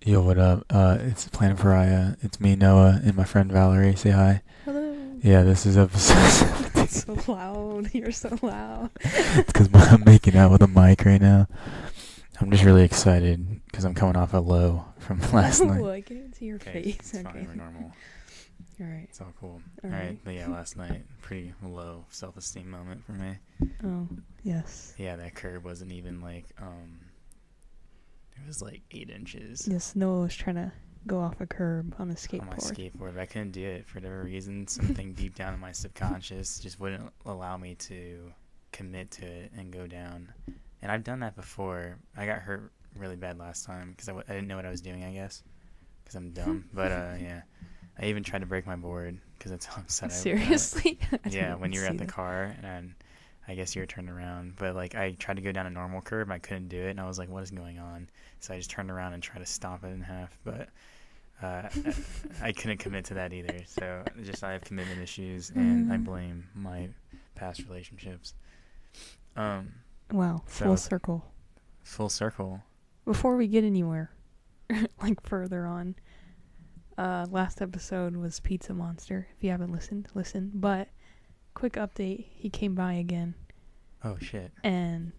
Yo, what up? It's Planet Pariah. It's me, Noah, and my friend Valerie. Say hi. Hello. Yeah, this is episode. It's so loud. You're so loud. It's because I'm making out with a mic right now. I'm just really excited because I'm coming off a low from last night. Oh, I can even see your face. It's Okay. fine. We're normal. All right. It's all cool. All All right. right. But yeah, last night, pretty low self-esteem moment for me. Oh, yes. Yeah, that curb wasn't even like, it was like 8 inches. Yes, Noah was trying to go off a curb on a skateboard. On my skateboard, but I couldn't do it for whatever reason. Something deep down in my subconscious just wouldn't allow me to commit to it and go down. And I've done that before. I got hurt really bad last time because I didn't know what I was doing, I guess, because I'm dumb. But yeah, I even tried to break my board because that's how upset I was. Seriously? Yeah, when you were at the car and I guess you were turned around, but like I tried to go down a normal curb, I couldn't do it, and I was like, "What is going on?" So I just turned around and tried to stop it in half, but I couldn't commit to that either. So I have commitment issues, and I blame my past relationships. Wow, full circle. Full circle. Before we get anywhere, like further on, last episode was Pizza Monster. If you haven't listened, listen. But quick update, he came by again. Oh shit. And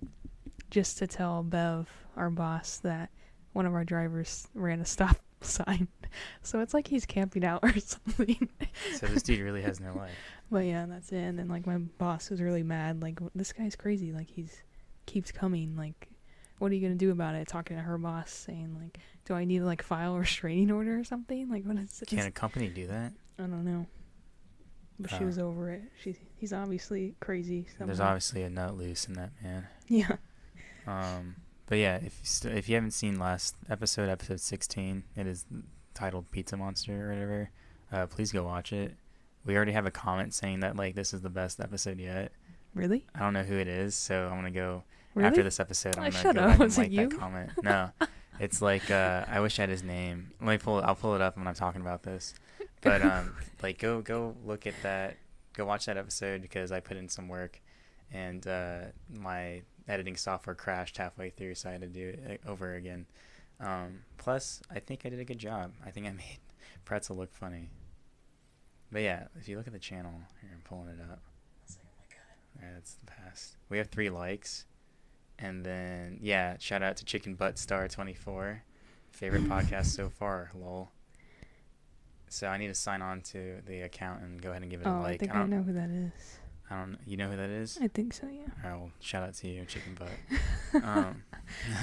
just to tell Bev, our boss, that one of our drivers ran a stop sign. So it's like he's camping out or something. So this dude really has no life. But yeah, that's it. And then like my boss was really mad. Like, this guy's crazy. Like, keeps coming. Like, what are you gonna do about it? Talking to her boss, saying like, do I need to like file a restraining order or something? Like, what is it? Can a company do that? I don't know. But she was over it. He's obviously crazy. Somehow. There's obviously a nut loose in that man. Yeah. But yeah, if you haven't seen last episode 16, it is titled Pizza Monster or whatever. Please go watch it. We already have a comment saying that like this is the best episode yet. Really? I don't know who it is, so I'm gonna go really? after this episode. I'm gonna shut go up. back Was and it like you? that comment. No, it's like I wish I had his name. I'll pull it up when I'm talking about this. But like go look at that. Go watch that episode because I put in some work, and my editing software crashed halfway through, so I had to do it over again. Plus, I think I did a good job. I think I made Pretzel look funny. But yeah, if you look at the channel, here I'm pulling it up. It's like, oh my god. Alright, that's the past. We have 3 likes, and then yeah, shout out to Chicken Butt Star 24, favorite podcast so far. Lol. So I need to sign on to the account and go ahead and give it a like. I think I know who that is. I don't. You know who that is? I think so, yeah. Alright, well, shout out to you, Chicken Butt.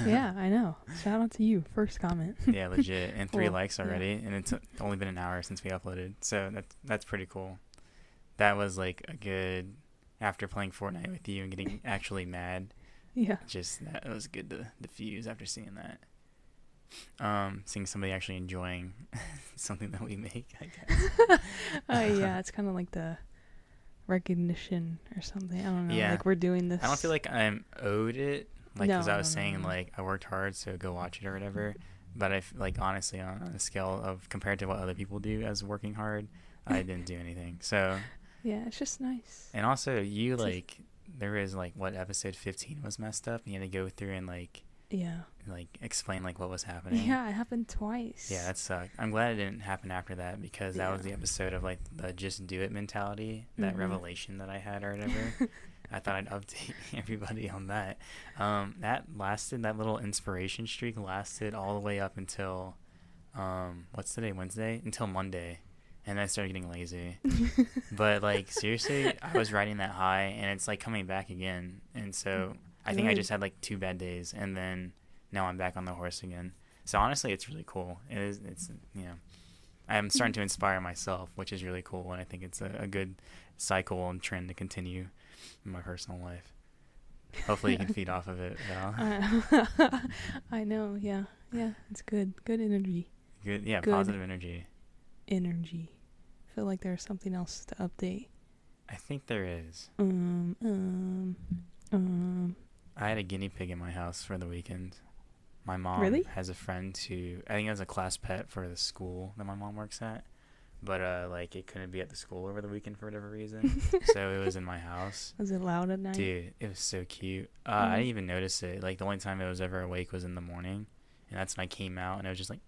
Yeah, I know. Shout out to you. First comment. Yeah, legit. And 3 Cool. likes already, and it's only been an hour since we uploaded. So that's pretty cool. That was like a good, after playing Fortnite with you and getting actually mad. Yeah. Just that it was good to diffuse after seeing that. Seeing somebody actually enjoying something that we make, I guess. Yeah, it's kind of like the recognition or something. I don't know. Yeah. Like, we're doing this. I don't feel like I'm owed it, like, because I was No. saying, like, I worked hard, so go watch it or whatever. But like, honestly, on a scale of compared to what other people do as working hard, I didn't do anything. So. Yeah, it's just nice. And also, you, like, there was, like, what, episode 15 was messed up, and you had to go through and, like, explain, like, what was happening. Yeah, it happened twice. Yeah, that sucked. I'm glad it didn't happen after that, because that was the episode of, like, the just do it mentality, that revelation that I had or whatever. I thought I'd update everybody on that. That little inspiration streak lasted all the way up until, what's today, Wednesday? Until Monday. And then I started getting lazy. But, like, seriously, I was riding that high, and it's, like, coming back again. And so I think I just had, like, 2 bad days, and then now I'm back on the horse again. So, honestly, it's really cool. It's I'm starting to inspire myself, which is really cool, and I think it's a good cycle and trend to continue in my personal life. Hopefully you can feed off of it, Val. I know, yeah. Yeah, it's good. Good energy. Good, yeah, Good positive energy. Energy. I feel like there's something else to update. I think there is. I had a guinea pig in my house for the weekend. My mom has a friend who, I think it was a class pet for the school that my mom works at. But, like, it couldn't be at the school over the weekend for whatever reason. So it was in my house. Was it loud at night? Dude, it was so cute. I didn't even notice it. Like, the only time it was ever awake was in the morning. and that's when I came out, and it was just like,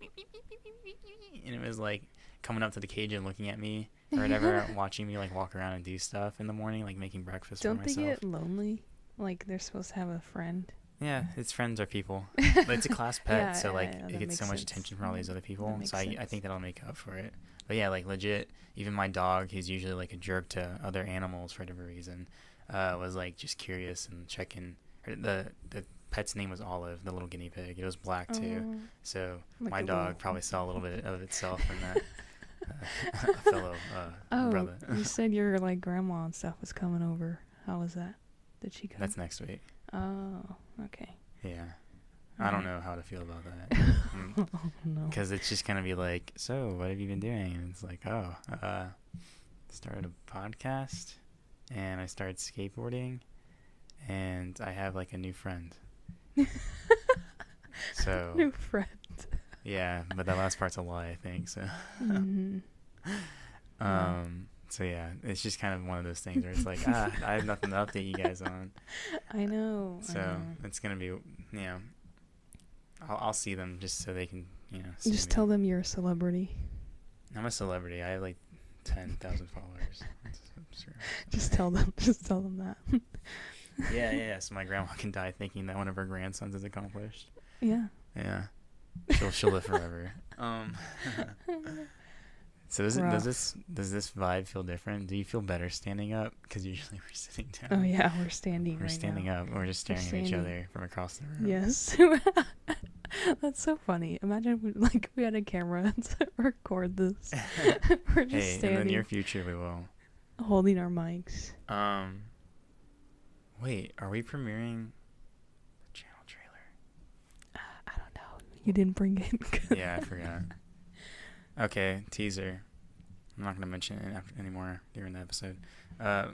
and it was like coming up to the cage and looking at me or whatever, watching me like walk around and do stuff in the morning, like making breakfast for myself. Don't they get lonely? Like they're supposed to have a friend. Yeah, its friends are people. But it's a class pet, Yeah, so like yeah, it that gets so makes much sense. attention from all these other people. That makes So I sense. think that'll make up for it. But yeah, like legit, even my dog, who's usually like a jerk to other animals for whatever reason, was like just curious and checking. The pet's name was Olive, the little guinea pig. It was black too. Oh, So like my a dog little- probably saw a little bit of itself in that fellow brother. You said your like grandma and stuff was coming over. How was that? Did she come? That's next week. Oh, okay. Yeah. I don't know how to feel about that. Oh no. Because it's just going to be like, so what have you been doing? And it's like, started a podcast, and I started skateboarding, and I have like a new friend. So, New friend. yeah, but that last part's a lie, I think. So, Mhm. so yeah, it's just kind of one of those things where it's like, I have nothing to update you guys on. I know. So it's going to be, I'll see them just so they can, see Just me. tell them you're a celebrity. I'm a celebrity. I have like 10,000 followers. That's absurd. Just tell them. Just tell them that. Yeah. So my grandma can die thinking that one of her grandsons is accomplished. Yeah. Yeah. She'll live forever. So does this vibe feel different? Do you feel better standing up? Because usually we're sitting down. Oh yeah, we're standing. We're right standing now. up. We're just staring at each standing. other from across the room. Yes. That's so funny. Imagine we had a camera to record this. We're just Hey, in the standing, near future we will. holding our mics. Wait, are we premiering the channel trailer? I don't know. You didn't bring it. Yeah, I forgot. Okay, teaser. I'm not going to mention it anymore during the episode. I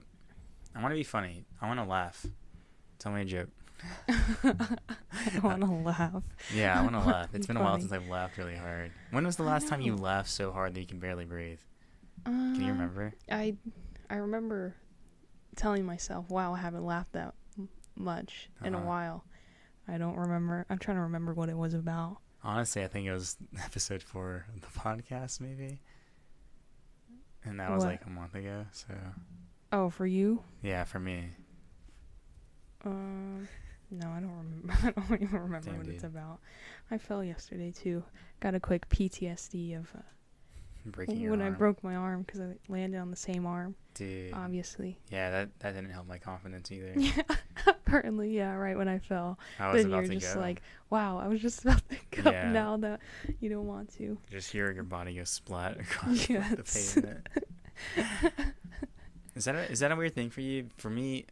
want to be funny. I want to laugh. Tell me a joke. I want to laugh. Yeah, I want to laugh. It's been a while Funny. since I've laughed really hard. When was the last time you laughed so hard that you can barely breathe? Can you remember? I remember telling myself, wow, I haven't laughed that much in a Uh-huh. while. I don't remember. I'm trying to remember what it was about. Honestly, I think it was episode 4 of the podcast, maybe. And that was What? like a month ago, so... Oh, for you? Yeah, for me. No, I don't remember. I don't even remember Damn, what it's dude. about. I fell yesterday too. Got a quick PTSD of Breaking your when I arm. broke my arm because I landed on the same arm. Dude. Obviously. Yeah, that didn't help my confidence either. Yeah, apparently, yeah. Right when I fell, I was then about you're to just go. like, wow, I was just about to go. Yeah. Now that you don't want to. Just hear your body go splat across the Yes. pavement. Is that a weird thing for you? For me,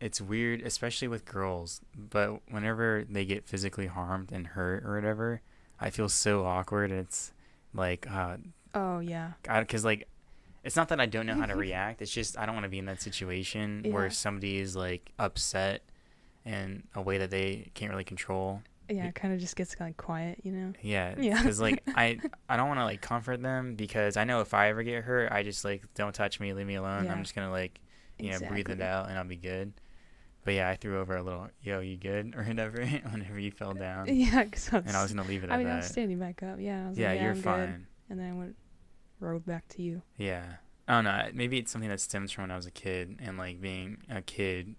it's weird, especially with girls. But whenever they get physically harmed and hurt or whatever, I feel so awkward. It's like, Oh yeah. because like, it's not that I don't know how to react. It's just I don't want to be in that situation Yeah. where somebody is like upset in a way that they can't really control. Yeah, it kind of just gets like quiet, you know. Yeah, Yeah. because like I don't want to like comfort them because I know if I ever get hurt, I just like don't touch me, leave me alone. Yeah. I'm just gonna like breathe it Exactly. out and I'll be good. But yeah, I threw over a little "yo, you good?" or whatever whenever you fell down, Yeah, cause and I was gonna leave it I at mean, I was that. standing back up. Yeah. I was Yeah, like, you're I'm fine. Good. And then I rode back to you. Yeah, I don't know. Maybe it's something that stems from when I was a kid and like being a kid.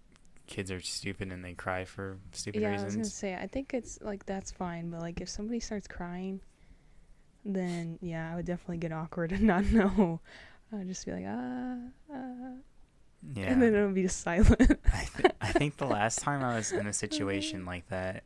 Kids are stupid and they cry for stupid Yeah, I was gonna reasons. say, I think it's like that's fine, but like if somebody starts crying, then yeah, I would definitely get awkward and not know. I would just be like, Yeah. and then it would be just silent. I think the last time I was in a situation like that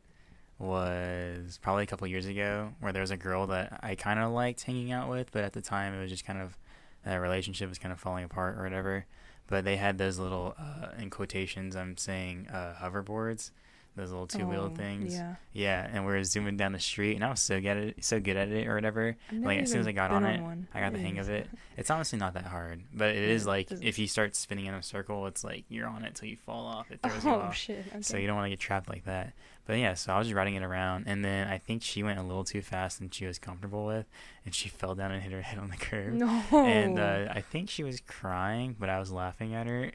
was probably a couple years ago, where there was a girl that I kind of liked hanging out with, but at the time it was just kind of, that relationship was kind of falling apart or whatever. But they had those little, in quotations, I'm saying hoverboards, those little two-wheeled things. Yeah. Yeah, and we were zooming down the street, and I was so good at it or whatever. I've never Like as soon as I even got been on it, one. I got the hang of it. It's honestly not that hard, but it is like doesn't- if you start spinning in a circle, it's like you're on it till you fall off. It throws you Oh off. shit. Okay. So you don't want to get trapped like that. But yeah, so I was just riding it around, and then I think she went a little too fast than she was comfortable with, and she fell down and hit her head on the curb. No. And I think she was crying, but I was laughing at her,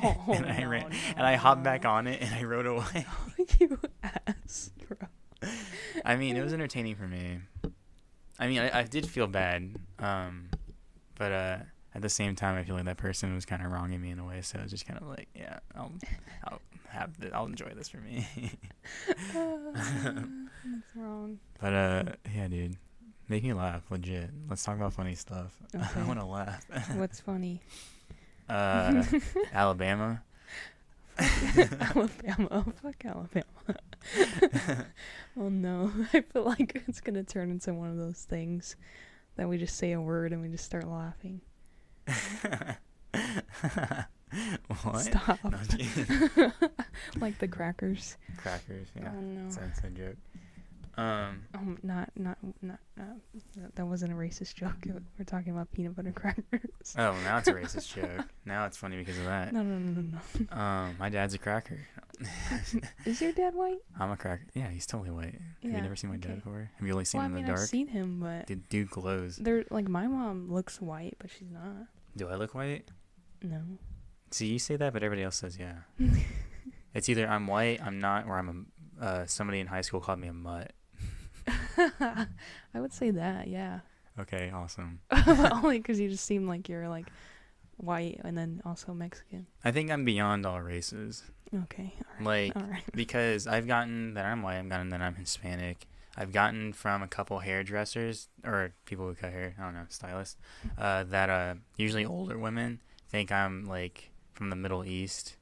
Oh, and I no, ran, no, and I hopped no. back on it, and I rode away. You ass, bro. I mean, it was entertaining for me. I mean, I did feel bad, but at the same time, I feel like that person was kind of wronging me in a way. So I was just kind of like, yeah, I'll enjoy this for me. That's wrong. But yeah, dude, make me laugh, legit. Let's talk about funny stuff. Okay. I want to laugh. What's funny? Alabama. Alabama. Oh, fuck Alabama. Oh no. I feel like it's gonna turn into one of those things that we just say a word and we just start laughing. What? Stop. No, Like the crackers. Crackers, yeah. Oh no. That's a joke. Not. That wasn't a racist joke. We're talking about peanut butter crackers. Oh, now it's a racist joke. Now it's funny because of that. No. My dad's a cracker. Is your dad white? I'm a cracker. Yeah, he's totally white. Yeah, Have you never seen my dad before? Have you only seen Well, I him mean, in the dark? I've seen him, but The dude glows. they're like my mom looks white, but she's not. Do I look white? No. See, you say that, but everybody else says yeah. It's either I'm white, I'm not, or I'm a. Somebody in high school called me a mutt. I would say that, yeah. Okay, awesome. Only because you just seem like you're like white and then also Mexican. I think I'm beyond all races. Okay, all right. Like, because I've gotten that I'm white, I've gotten that I'm Hispanic. I've gotten from a couple hairdressers or people who cut hair, I don't know, stylists, that usually older women think I'm like from the Middle East.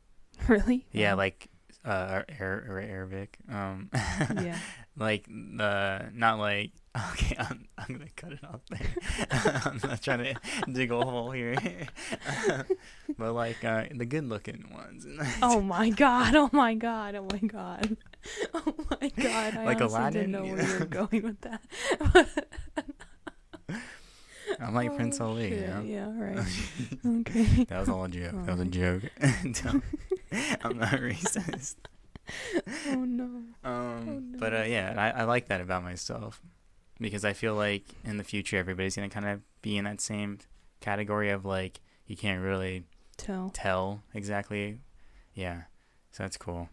Really? Yeah, like Arabic. Yeah. Like not like. Okay, I'm gonna cut it off there. I'm not trying to dig a hole here. But like the good-looking ones. Oh my god! Oh my god! Oh my god! Oh my god! I Like honestly Aladdin, didn't know where you were going with that. I'm like Prince Ali. Shit. You know? Yeah. Right. Okay. That was all a joke. That was a joke. I'm not racist. Oh no. But yeah, I like that about myself because I feel like in the future everybody's gonna kind of be in that same category of like you can't really tell exactly. Yeah, so that's cool.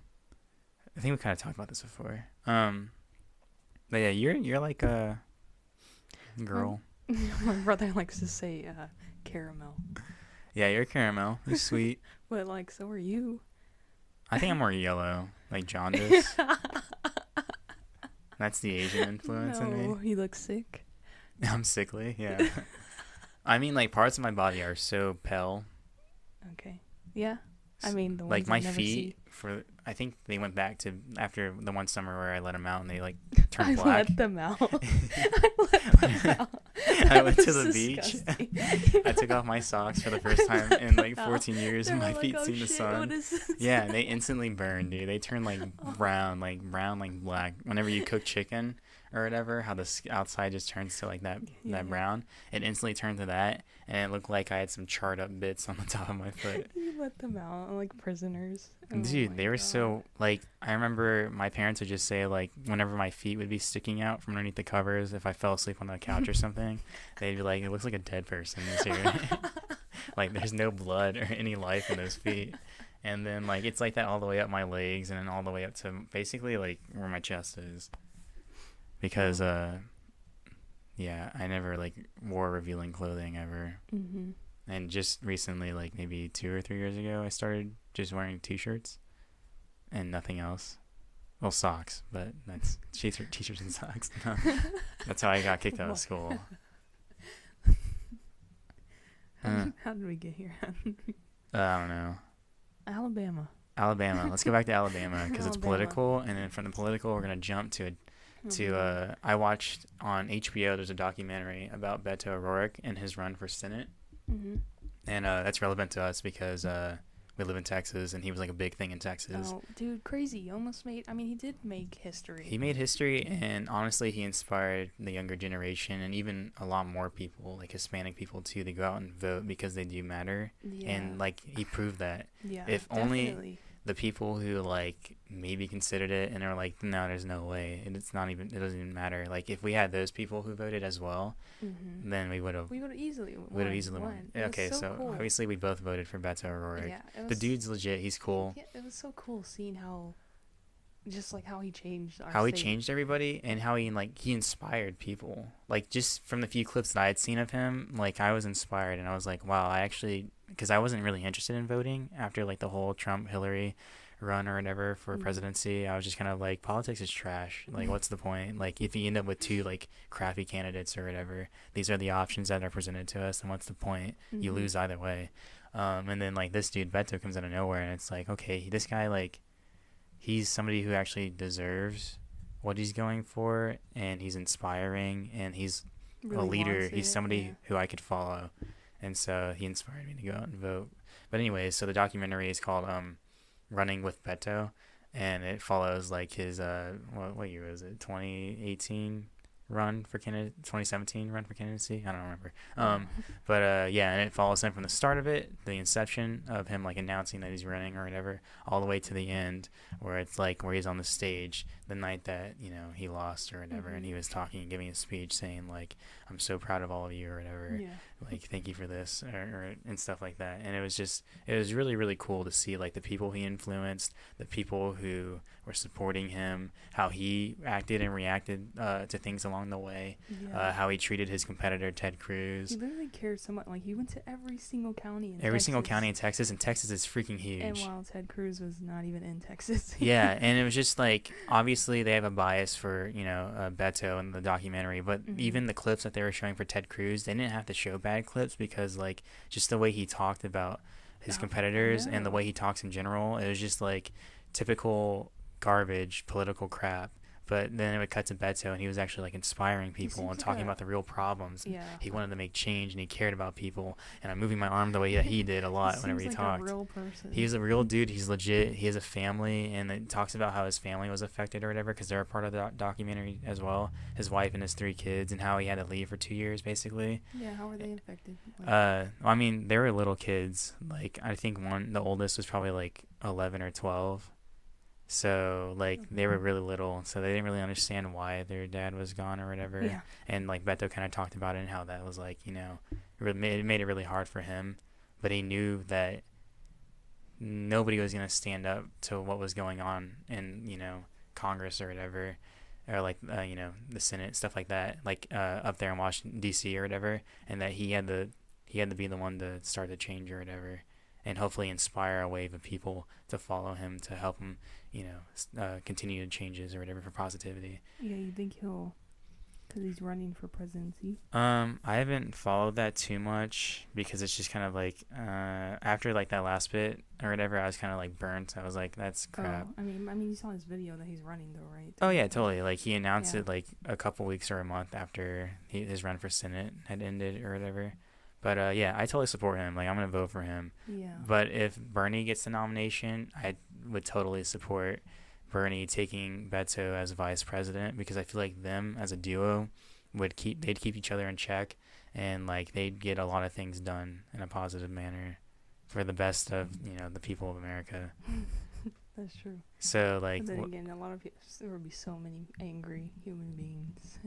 I think we kind of talked about this before. But yeah, you're like a girl. My brother likes to say caramel. Yeah, you're caramel. You're sweet. But like, so are you. I think I'm more yellow, like jaundice. That's the Asian influence in me. No, he looks sick. I'm sickly, yeah. I mean, like, parts of my body are so pale. Okay. Yeah. I mean, the ones like my I never feet, see. I think they went back to after the one summer where I let them out and they like turned I black. let them out. I let them out. I went to That the was beach. disgusting. I took off my socks for the first time in like 14 years and They're my like, feet "Oh, seen the shit, sun. what is this?" Yeah, and they instantly burned, dude. They turned like brown, like black. Whenever you cook chicken or whatever, how the outside just turns to like that brown. It instantly turned to that, and it looked like I had some charred up bits on the top of my foot. You let them out like prisoners. Dude, they were God. so like I remember my parents would just say like whenever my feet would be sticking out from underneath the covers if I fell asleep on the couch or something, they'd be like, it looks like a dead person is here. Like there's no blood or any life in those feet. And then like it's like that all the way up my legs and then all the way up to basically like where my chest is. Because yeah, I never like wore revealing clothing ever. Mm-hmm. And just recently, like maybe 2 or 3 years ago, I started just wearing t-shirts and nothing else. Well, socks, but that's t-shirts and socks. No. That's how I got kicked out of school. How did we get here? I don't know. Alabama. Let's go back to Alabama because it's political, and then from the political, we're gonna jump to I watched on HBO. There's a documentary about Beto O'Rourke and his run for Senate. Mm-hmm. And that's relevant to us because we live in Texas, and he was like a big thing in Texas. Oh, dude, crazy! He almost made. I mean, he did make history. He made history, and honestly, he inspired the younger generation, and even a lot more people, like Hispanic people too, to go out and vote because they do matter. Yeah. And like he proved that. Yeah. If definitely. only the people who like maybe considered it and are like, no, there's no way, and it doesn't even matter. Like if we had those people who voted as well, then we would have easily won. Okay, so cool. Obviously we both voted for Beto O'Rourke. Yeah, the dude's legit. He's cool. Yeah, it was so cool seeing how just like how he changed our how he state. changed everybody, and how he inspired people. Like, just from the few clips that I had seen of him, like, I was inspired, and I was like, wow, I actually, because I wasn't really interested in voting after like the whole Trump Hillary run or whatever for presidency. I was just kind of like, politics is trash. Like, what's the point? Like, if you end up with two like crappy candidates or whatever, these are the options that are presented to us, and what's the point? You lose either way. And then like this dude Beto comes out of nowhere, and it's like, okay, this guy, like, he's somebody who actually deserves what he's going for, and he's inspiring, and he's really a leader. He's somebody who I could follow, and so he inspired me to go out and vote. But anyways, so the documentary is called Running with Beto, and it follows like his what year was it, 2018 run for Canada, 2017 run for candidacy, I don't remember. But yeah, and it follows him from the start of it, the inception of him like announcing that he's running or whatever, all the way to the end, where it's like where he's on the stage the night that, you know, he lost or whatever, and he was talking and giving a speech saying like, I'm so proud of all of you or whatever, like, thank you for this, or and stuff like that. And it was really, really cool to see like the people he influenced, the people who were supporting him, how he acted and reacted to things along the way, how he treated his competitor Ted Cruz. He literally cared so much. Like, he went to every single county in Texas. Single county in Texas, and Texas is freaking huge. And while Ted Cruz was not even in Texas. Yeah, and it was just like, obviously they have a bias for, you know, Beto in the documentary, but even the clips that they were showing for Ted Cruz, they didn't have to show bad clips, because like just the way he talked about his competitors and the way he talks in general, it was just like typical garbage political crap. But then it would cut to Beto, and he was actually like inspiring people and talking about the real problems. He wanted to make change, and he cared about people. And I'm moving my arm the way that he did a lot whenever he talked. He's a real person. He's a real dude. He's legit. He has a family, and it talks about how his family was affected or whatever, because they're a part of the documentary as well. His wife and his 3 kids, and how he had to leave for 2 years basically. Yeah, how were they affected? I mean, they were little kids. Like, I think the oldest was probably like 11 or 12. So like they were really little, so they didn't really understand why their dad was gone or whatever. And like Beto kind of talked about it and how that was like, you know, it made it really hard for him, but he knew that nobody was gonna stand up to what was going on in, you know, Congress or whatever, or like you know, the Senate, stuff like that, like up there in Washington D.C. or whatever, and that he had to be the one to start the change or whatever, and hopefully inspire a wave of people to follow him, to help him, you know, continue the changes or whatever for positivity. Yeah, you think he'll, because he's running for presidency? I haven't followed that too much, because it's just kind of like after like that last bit or whatever, I was kind of like burnt. I was like, that's crap. I mean, you saw his video that he's running though, right? Oh yeah, totally. Like he announced it like a couple weeks or a month after his run for Senate had ended or whatever. But yeah, I totally support him. Like, I'm gonna vote for him. Yeah. But if Bernie gets the nomination, I would totally support Bernie taking Beto as vice president, because I feel like them as a duo they'd keep each other in check, and like they'd get a lot of things done in a positive manner for the best of, you know, the people of America. That's true. So like, but then again, a lot of people, there would be so many angry human beings.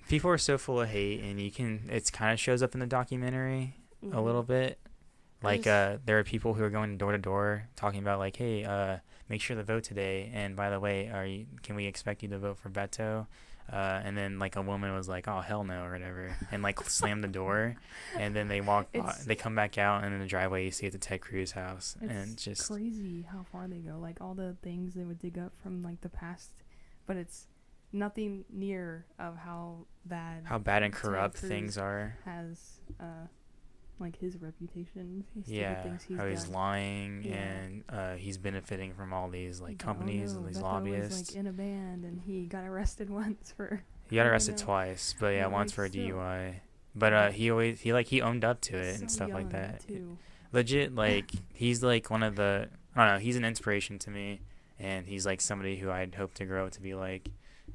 People are so full of hate, and it kind of shows up in the documentary a little bit. Like there are people who are going door to door talking about like, hey, make sure to vote today, and by the way, can we expect you to vote for Beto? And then like a woman was like, oh hell no or whatever, and like slammed the door, and then they come back out, and in the driveway you see it's a Ted Cruz house, and it's just crazy how far they go, like all the things they would dig up from like the past, but it's nothing near of how bad and corrupt things are. Has like his reputation. How he's lying, and he's benefiting from all these like companies and these lobbyists. Was, like, in a band, and he got arrested once for. He got arrested twice, but once for a DUI. But he owned up to it and stuff like that. Legit, like he's like one of the, I don't know, he's an inspiration to me, and he's like somebody who I'd hope to grow up to be like.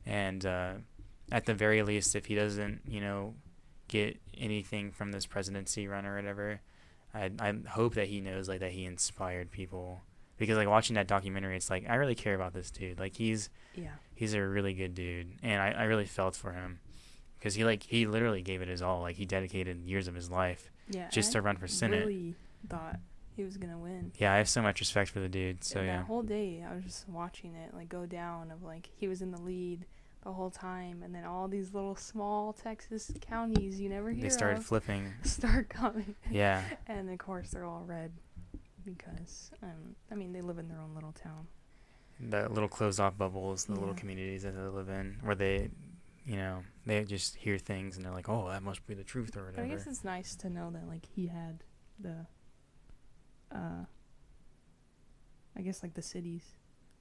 And at the very least, if he doesn't, you know, get anything from this presidency run or whatever, I hope that he knows like that he inspired people, because like watching that documentary, it's like I really care about this dude. Like he's a really good dude, and I really felt for him, because he literally gave it his all. Like he dedicated years of his life just to run for Senate. Really thought he was gonna win. Yeah, I have so much respect for the dude. So and yeah. That whole day, I was just watching it like go down. Of like he was in the lead the whole time, and then all these little small Texas counties you never hear They started of flipping. start coming. Yeah. And of course they're all red because I mean they live in their own little town. The little closed off bubbles, the little Yeah. communities that they live in, where they, you know, they just hear things and they're like, oh, that must be the truth or But whatever. I guess it's nice to know that like he had the, I guess like the cities,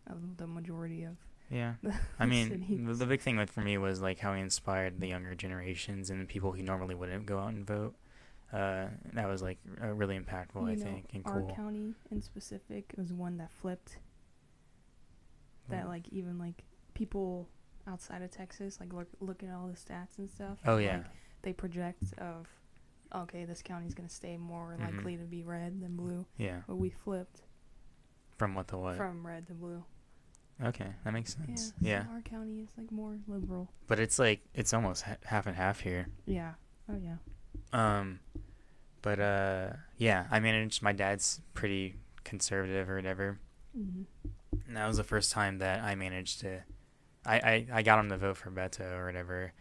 of the majority of. Yeah. The I mean, cities. the big thing like, for me was like how he inspired the younger generations and people who normally wouldn't go out and vote. That was like really impactful, I think, and our cool. county in specific was one that flipped. That like even like people outside of Texas like look at all the stats and stuff. Oh yeah. Like, they project of, okay, this county's gonna stay more Mhm. likely to be red than blue. Yeah. But we flipped From what to what? from red to blue. Okay, that makes sense. Yeah. Yeah. So our county is like more liberal. But it's like it's almost half and half here. Yeah. Oh yeah. But yeah, I managed. My dad's pretty conservative or whatever. Mhm. And that was the first time that I managed to. I got him to vote for Beto or whatever.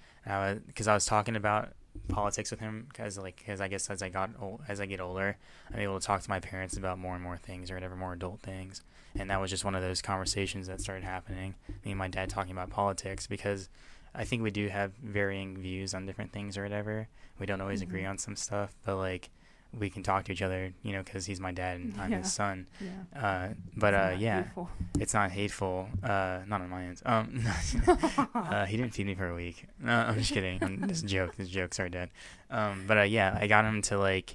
Because I was talking about politics with him. Because I guess as I get older, I'm able to talk to my parents about more and more things or whatever, more adult things. And that was just one of those conversations that started happening. Me and my dad talking about politics, because I think we do have varying views on different things or whatever. We don't always agree on some stuff, but like we can talk to each other, you know, because he's my dad and I'm his son. Yeah. Yeah, Hateful. it's not hateful. Not on my end. He didn't feed me for a week. No, I'm just kidding. This joke. Sorry, Dad. Yeah, I got him to like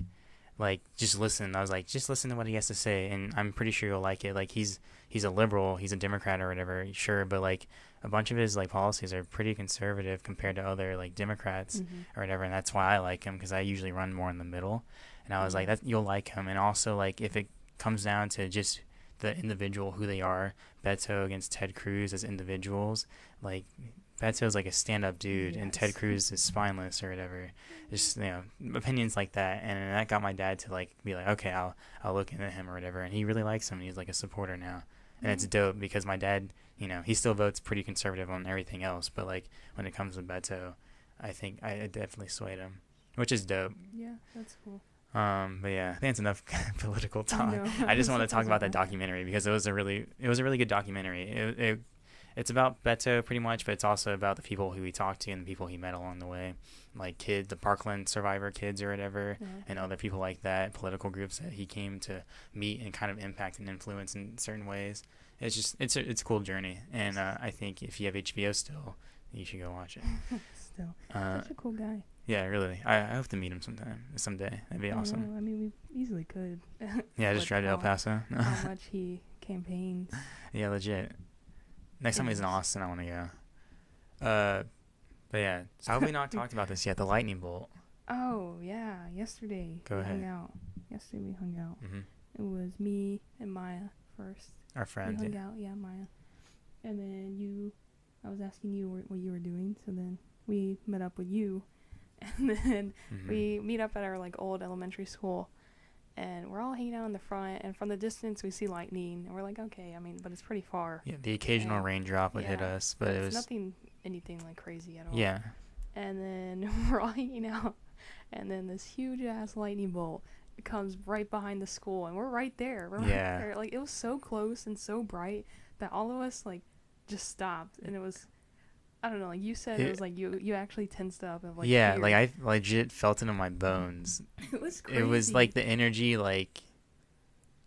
just listen. I was like, just listen to what he has to say, and I'm pretty sure you'll like it. Like he's a liberal, he's a Democrat or whatever, sure, but like a bunch of his like policies are pretty conservative compared to other like Democrats or whatever, and that's why I like him, because I usually run more in the middle. And I was like, that you'll like him. And also like if it comes down to just the individual, who they are, Beto against Ted Cruz as individuals, like Beto's like a stand-up dude, and Ted Cruz is spineless or whatever. Just, you know, opinions like that, and that got my dad to like be like, okay, I'll look into him or whatever, and he really likes him. And he's like a supporter now, and it's dope because my dad, you know, he still votes pretty conservative on everything else, but like when it comes to Beto, I think I definitely swayed him, which is dope. Yeah, that's cool. But yeah, I think it's enough political talk. I I just want to talk about that documentary because it was a really good documentary. It's about Beto pretty much, but it's also about the people who he talked to and the people he met along the way, like the Parkland survivor kids or whatever, and other people like that, political groups that he came to meet and kind of impact and influence in certain ways. It's a cool journey, and I think if you have HBO still, you should go watch it. Still, such a cool guy. Yeah, really. I hope to meet him someday. That'd be awesome. I mean, we easily could. Yeah, just drive to El Paso. How much he campaigns. Yeah, legit. Next time he's in Austin, I want to go. But yeah, so how have we not talked about this yet? The lightning bolt. Oh yeah, yesterday. Go ahead. Yesterday we hung out. Mm-hmm. It was me and Maya first. Our friend. We hung out, yeah, Maya. And then I was asking you what you were doing, so then we met up with you. And then we meet up at our like old elementary school, and we're all hanging out in the front, and from the distance we see lightning, and we're like, okay, I mean, but it's pretty far. Yeah, the occasional raindrop would hit us, but it was anything like crazy at all. Yeah. And then we're all hanging out, and then this huge ass lightning bolt comes right behind the school, and we're right there. Right there. Like it was so close and so bright that all of us like just stopped, and it was, I don't know, like you said, it was like you actually tensed up and like yeah, fear. like I legit felt it in my bones. It was crazy. It was like the energy, like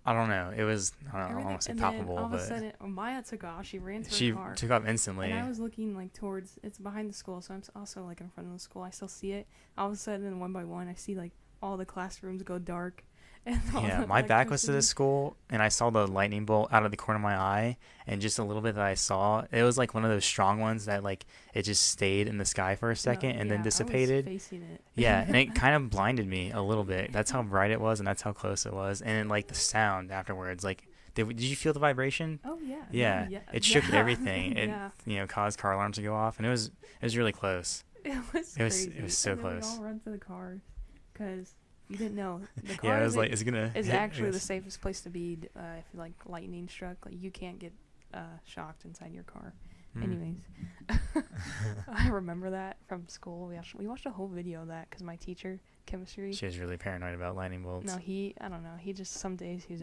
I don't know. It was I don't want to say palpable, all of but a sudden Maya took off. She ran to she her car. took off instantly. And I was looking like towards, it's behind the school, so I'm also like in front of the school. I still see it. All of a sudden, one by one, I see like all the classrooms go dark. And yeah, my back was to the school, and I saw the lightning bolt out of the corner of my eye, and just a little bit that I saw, it was like one of those strong ones that like it just stayed in the sky for a second and then dissipated. I was facing it. Yeah, and it kind of blinded me a little bit. That's how bright it was, and that's how close it was. And then like the sound afterwards, like did you feel the vibration? Oh yeah. Yeah, it shook everything. It caused car alarms to go off, and it was really close. It was crazy. It was so and then close. We all run to the cars because You didn't know. The car Yeah, I was like, it's gonna. is hit, actually the safest place to be if like lightning struck. Like you can't get shocked inside your car. Anyways, I remember that from school. We watched a whole video of that because my teacher, chemistry. She was really paranoid about lightning bolts. No, I don't know. He just some days he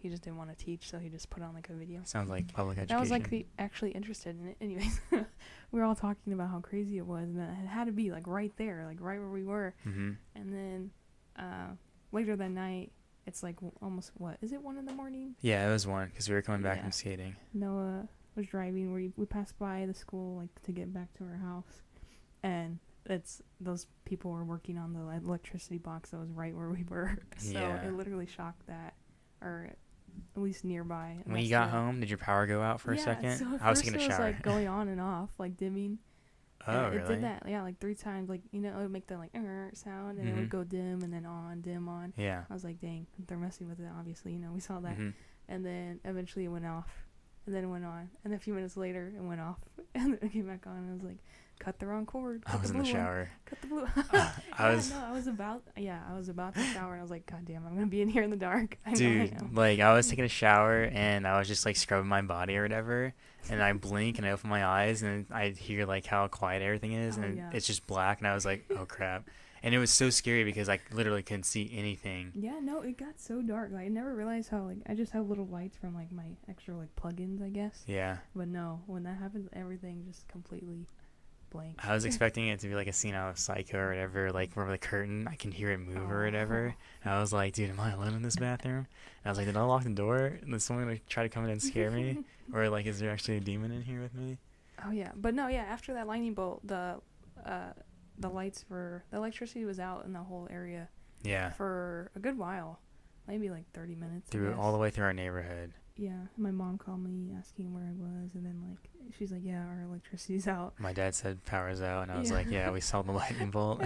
just didn't want to teach, so he just put on like a video. Sounds like public education. I was like actually interested in it. Anyways, we were all talking about how crazy it was, and that it had to be like right there, like right where we were. Mm-hmm. And then later that night, it's like almost what is it 1 a.m? Yeah, it was 1 because we were coming back from skating. Noah was driving. We passed by the school like to get back to our house, and it's those people were working on the electricity box that was right where we were. So it literally shocked that, or at least nearby. When you got home, did your power go out for a second? So I was taking a shower. It was like going on and off, like dimming. Oh, really? It did that, like 3 times. Like, it would make the like sound, and it would go dim and then on, dim on. Yeah. I was like, dang, they're messing with it. Obviously, we saw that. Mm-hmm. And then eventually it went off, and then it went on, and a few minutes later it went off, and then it came back on. And I was like, cut the wrong cord. I was in the shower. Cut the blue. I was about to shower, and I was like, God damn, I'm gonna be in here in the dark. I know. Like I was taking a shower and I was just like scrubbing my body or whatever, and I blink and I open my eyes and I hear like how quiet everything is, and it's just black, and I was like, oh crap. And it was so scary because I literally couldn't see anything. Yeah, no, it got so dark. Like, I never realized how, like, I just have little lights from, like, my extra, like, plugins, I guess. Yeah. But no, when that happens, everything just completely blank. I was expecting it to be like a scene out of Psycho or whatever, like where the curtain, I can hear it move or whatever. And I was like, dude, am I alone in this bathroom? And I was like, did I lock the door? And is someone going to try to come in and scare me? Or, like, is there actually a demon in here with me? Oh, yeah. But no, yeah, after that lightning bolt, the electricity was out in the whole area. Yeah. For a good while. Maybe like 30 minutes. All the way through our neighborhood. Yeah. My mom called me asking where I was, and then like she's like, yeah, our electricity's out. My dad said power's out, and I was like, yeah, we saw the lightning bolt.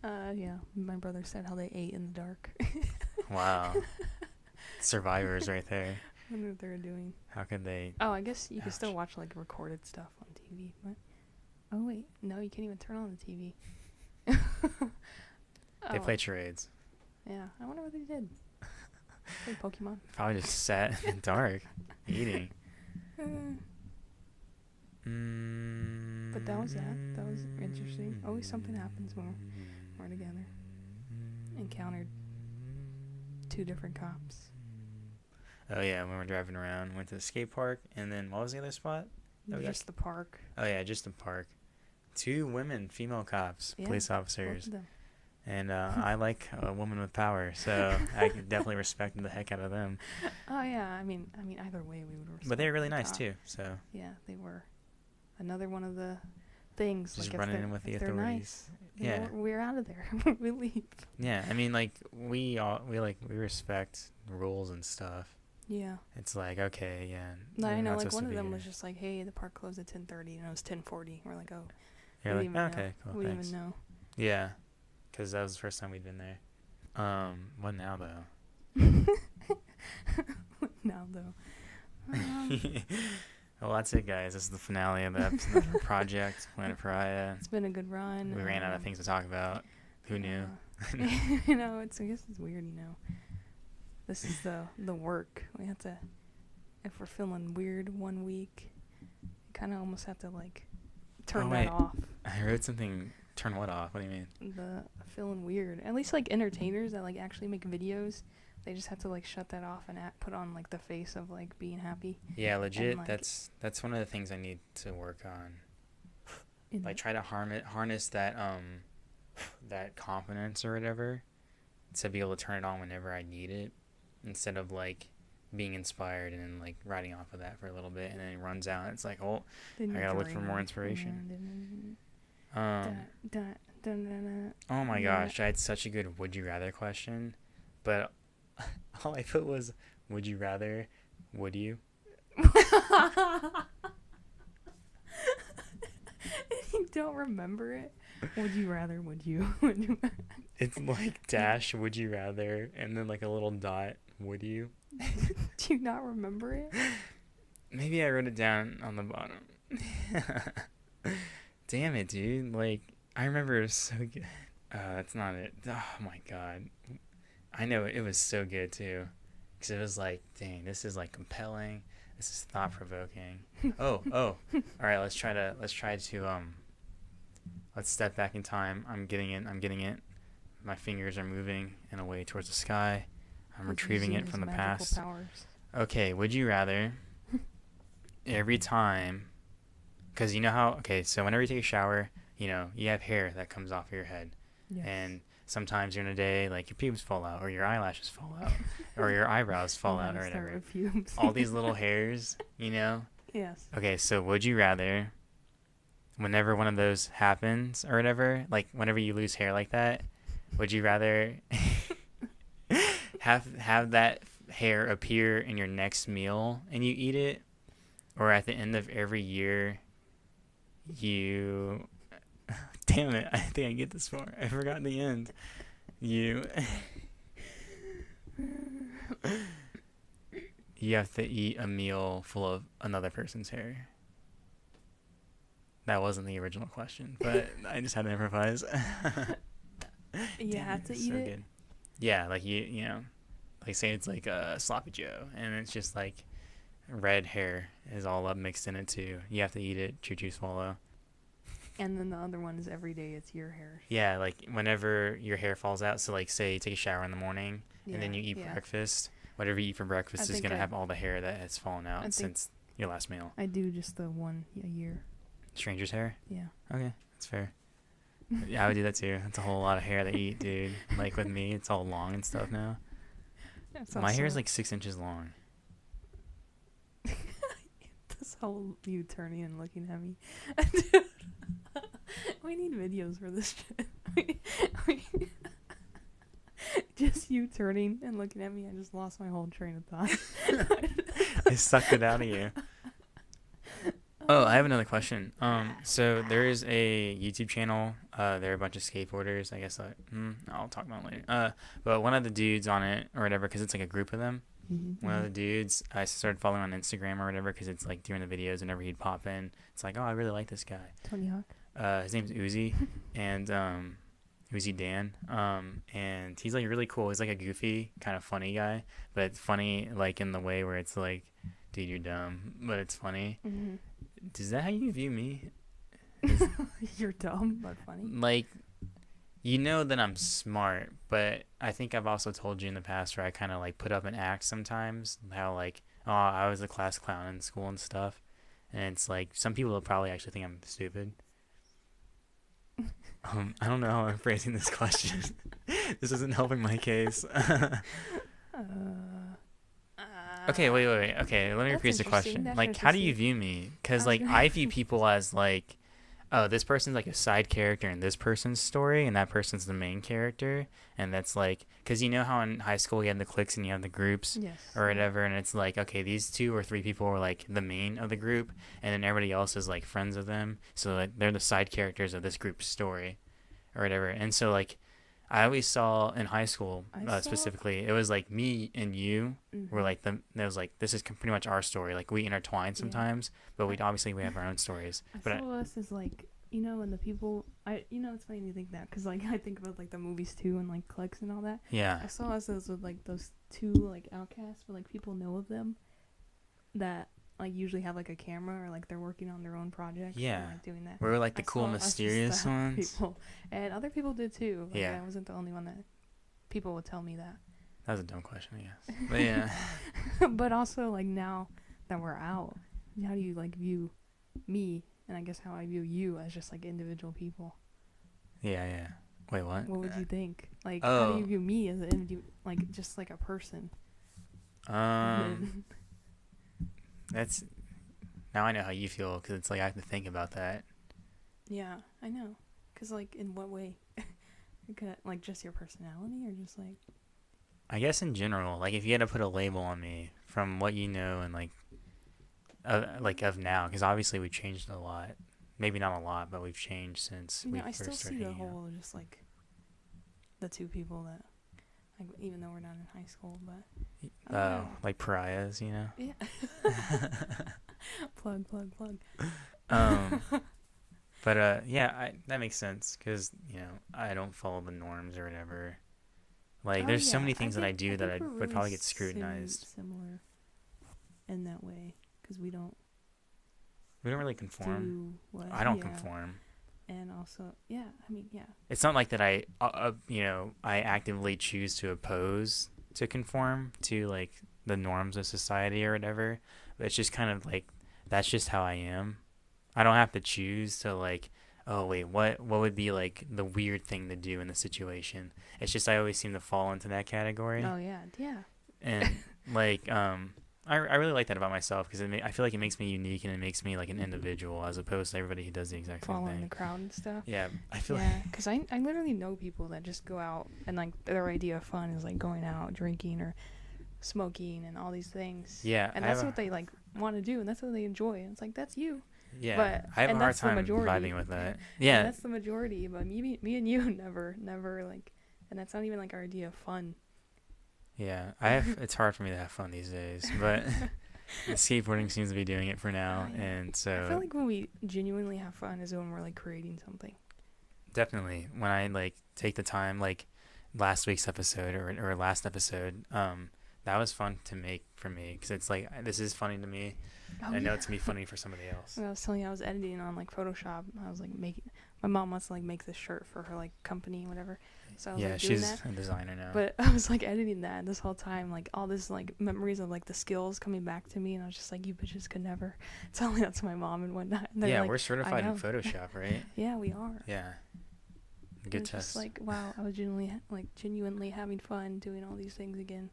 Yeah. My brother said how they ate in the dark. Wow. Survivors right there. I wonder what they were doing. How could they? Oh, I guess you can still watch like recorded stuff on TV, but oh wait, no, you can't even turn on the TV. They play charades. Yeah, I wonder what they did. Play Pokemon. Probably just sat in the dark, eating. But that was that. That was interesting. Always something happens when we're together. Encountered 2 different cops. Oh yeah, when we're driving around, went to the skate park, and then what was the other spot? Just the park. Oh yeah, just the park. 2 women, female cops, police officers. Both of them. And I like a woman with power, so I definitely respect the heck out of them. Oh yeah, I mean either way we would respect. But they were really the nice cop. too. So yeah, they were. Another one of the things. Just like running in with the authorities. Nice, yeah, we're out of there. We leave. Yeah, I mean, like we respect rules and stuff. Yeah. It's like, okay, yeah. No, I know, like one of them was just like, hey, the park closed at 10:30, and it was 10:40. We're like, oh. You're like, okay, cool, we thanks. didn't even know. Yeah, because that was the first time we'd been there. What now though? What now though? Well, that's it, guys. This is the finale of the episode of our project, Planet Pariah. It's been a good run. We ran out of things to talk about. Who knew? I guess it's weird, This is the work. We have to, if we're feeling weird one week, we kind of almost have to, like, turn that off. I wrote something, turn what off? What do you mean? The feeling weird. At least, like, entertainers that, like, actually make videos, they just have to, like, shut that off and put on, like, the face of, like, being happy. Yeah, legit. And, like, that's one of the things I need to work on. Like, try to harness that, that confidence or whatever, to be able to turn it on whenever I need it. Instead of, like, being inspired and then, like, riding off of that for a little bit, and then it runs out. It's like, oh, I gotta look for more inspiration. Oh my gosh, I had such a good would you rather question, but all I put was, would you rather, would you? You don't remember it? Would you rather, would you? It's like dash, would you rather, and then like a little dot, would you? Do you not remember it? Maybe I wrote it down on the bottom. Damn it, dude. Like, I remember it was so good. That's not it. Oh my god. I know it was so good too. Because it was like, dang, this is like compelling. This is thought provoking. Oh. All right, let's try to let's step back in time. I'm getting it. My fingers are moving in a way towards the sky. I'm retrieving it from the past. Powers. Okay, would you rather every time, because you know how, okay, so whenever you take a shower, you know, you have hair that comes off of your head. Yes. And sometimes during the day, like your pubes fall out or your eyelashes fall out or your eyebrows fall out or whatever. All these little hairs, you know? Yes. Okay, so would you rather, whenever one of those happens or whatever, like whenever you lose hair like that, would you rather have that hair appear in your next meal and you eat it, or at the end of every year you damn it, I think I get this far, I forgot the end, you have to eat a meal full of another person's hair? That wasn't the original question, but I just had to improvise. You have to eat so it? Good. Yeah, like you know, like say it's like a sloppy Joe, and it's just like red hair is all up mixed in it too. You have to eat it, chew, swallow. And then the other one is every day it's your hair. Yeah, like whenever your hair falls out. So like say you take a shower in the morning, and then you eat breakfast. Whatever you eat for breakfast is gonna have all the hair that has fallen out since your last meal. I do just the one a year. Stranger's hair? Yeah. Okay, that's fair. Yeah, I would do that too. That's a whole lot of hair to eat, dude. Like with me, it's all long and stuff now. My hair is like 6 inches long. That's how you turning and looking at me. We need videos for this shit. Just you turning and looking at me. I just lost my whole train of thought. I sucked it out of you. Oh, I have another question. So there is a YouTube channel. There are a bunch of skateboarders. I guess I'll talk about it later. But one of the dudes on it or whatever, because it's like a group of them. Mm-hmm. One of the dudes I started following on Instagram or whatever, because it's like during the videos whenever he'd pop in, it's like, oh, I really like this guy. Tony Hawk. His name's Uzi, and Uzi Dan. And he's like really cool. He's like a goofy, kind of funny guy, but it's funny like in the way where it's like, dude, you're dumb, but it's funny. Mm-hmm. Is that how you view me? You're dumb but funny. Like, you know that I'm smart, but I think I've also told you in the past where I kind of like put up an act sometimes. How like, oh, I was a class clown in school and stuff, and it's like some people will probably actually think I'm stupid. I don't know how I'm phrasing this question. This isn't helping my case. Okay, wait. Okay, let me rephrase the question. Like, how do you view me? Because, like, I view people as, like, oh, this person's, like, a side character in this person's story, and that person's the main character. And that's, like, because you know how in high school you have the cliques and you have the groups or whatever, and it's like, okay, these 2 or 3 people are, like, the main of the group, and then everybody else is, like, friends of them. So, like, they're the side characters of this group's story or whatever. And so, like, I always saw in high school, specifically, it was like me and you were like it was like, this is pretty much our story. Like we intertwine sometimes, but we have our own stories. I saw us as like, you know, and the people, it's funny you think that, because like I think about like the movies too and like cliques and all that. Yeah. I saw us as like those 2 like outcasts, but like people know of them that like usually have like a camera or like they're working on their own project. Yeah. And, like, doing that. We're like the cool mysterious ones. People. And other people did too. Like, yeah. I wasn't the only one that people would tell me that. That was a dumb question, I guess. But yeah. But also like now that we're out, how do you like view me, and I guess how I view you as just like individual people? Yeah. Wait, what? What would you think? Like, how do you view me as an individual, like just like a person? That's now I know how you feel, because it's like I have to think about that. Yeah, I know. Because like, in what way? Like just your personality, or just like? I guess in general, like if you had to put a label on me from what you know and like of now, because obviously we've changed a lot. Maybe not a lot, but we've changed since we first started. I still see the whole just like the 2 people that, like, even though we're not in high school, but like pariahs, you know. Yeah. Plug. But yeah, that makes sense because I don't follow the norms or whatever. Like, there's so many things that I do that I would probably get scrutinized. Similar in that way, because we don't really conform. I don't conform. And also, yeah, I mean, yeah. It's not like that I actively choose to oppose to conform to, like, the norms of society or whatever. But it's just kind of, like, that's just how I am. I don't have to choose to, like, oh, wait, what would be, like, the weird thing to do in the situation? It's just I always seem to fall into that category. Oh, yeah. And, like, I really like that about myself because I feel like it makes me unique and it makes me like an individual as opposed to everybody who does the exact same thing. Following the crowd and stuff. Yeah, I feel because I literally know people that just go out and like their idea of fun is like going out drinking or smoking and all these things. Yeah, and that's what they like want to do and that's what they enjoy. And it's like that's you. Yeah, but I have a hard time vibing with that. Yeah, and that's the majority. But me and you never like, and that's not even like our idea of fun. Yeah, it's hard for me to have fun these days, but skateboarding seems to be doing it for now, and so I feel like when we genuinely have fun is when we're like creating something. Definitely, when I like take the time, like last week's episode or last episode, that was fun to make for me because it's like this is funny to me. I know it's gonna be funny for somebody else. I was telling you I was editing on like Photoshop. I was like making. My mom wants to like make this shirt for her like company or whatever. So I was, like, doing she's a designer now. But I was like editing that this whole time, like all this like memories of like the skills coming back to me, and I was just like, you bitches could never tell me that to my mom and whatnot. And yeah, like, we're certified in Photoshop, right? Yeah, we are. Yeah. Good test. Just like wow, I was genuinely having fun doing all these things again.